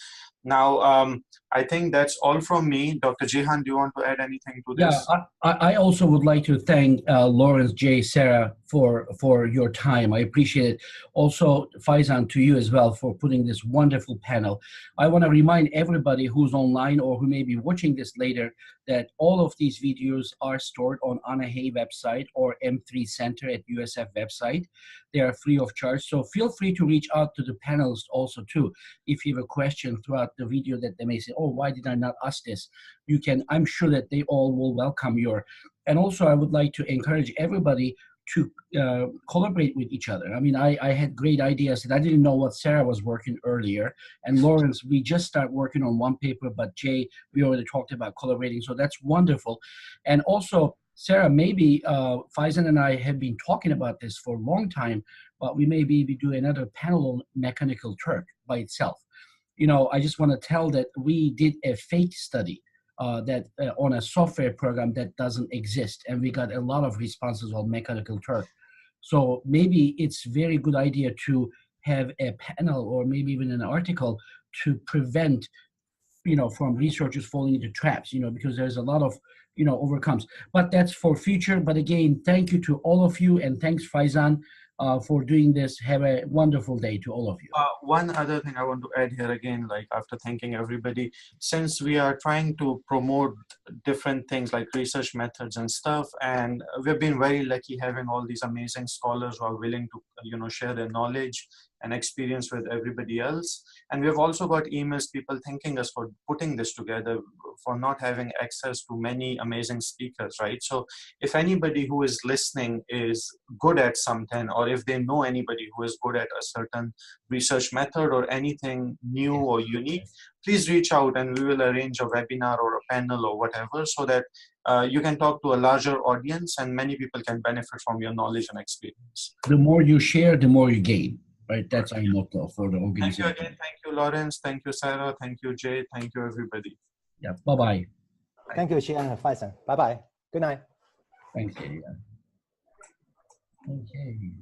Now, I think that's all from me. Dr. Jehan, do you want to add anything to this? Yeah, I also would like to thank Lawrence, Jay, Sarah for your time. I appreciate it. Also, Faizan, to you as well for putting this wonderful panel. I want to remind everybody who's online or who may be watching this later that all of these videos are stored on Anna Hay website or M3 Center at USF website. They are free of charge. So feel free to reach out to the panelists also too. If you have a question throughout the video that they may say, oh, why did I not ask this? You can, I'm sure that they all will welcome your, and also I would like to encourage everybody to collaborate with each other. I mean, I had great ideas and I didn't know what Sarah was working earlier. And Lawrence, we just started working on one paper, but Jay, we already talked about collaborating. So that's wonderful. And also, Sarah, maybe Faizan and I have been talking about this for a long time, but we may be do another panel on Mechanical Turk by itself. I just want to tell that we did a fake study that on a software program that doesn't exist, and we got a lot of responses on Mechanical Turk. So maybe it's a very good idea to have a panel or maybe even an article to prevent, from researchers falling into traps, because there's a lot of, overcomes. But that's for future. But again, thank you to all of you, and thanks, Faizan, for doing this. Have a wonderful day to all of you. One other thing I want to add here again, like after thanking everybody, since we are trying to promote different things like research methods and stuff, and we've been very lucky having all these amazing scholars who are willing to, share their knowledge. and experience with everybody else. And we have also got emails, people thanking us for putting this together, for not having access to many amazing speakers, right? So if anybody who is listening is good at something, or if they know anybody who is good at a certain research method or anything new or unique, please reach out and we will arrange a webinar or a panel or whatever, so that you can talk to a larger audience and many people can benefit from your knowledge and experience. The more you share, the more you gain, right? That's our motto for the organization. Thank you again. Thank you, Lawrence. Thank you, Sarah. Thank you, Jay. Thank you, everybody. Yeah, bye-bye. Thank you, Qian and Faisal. Bye-bye. Good night. Thanks, yeah. Okay.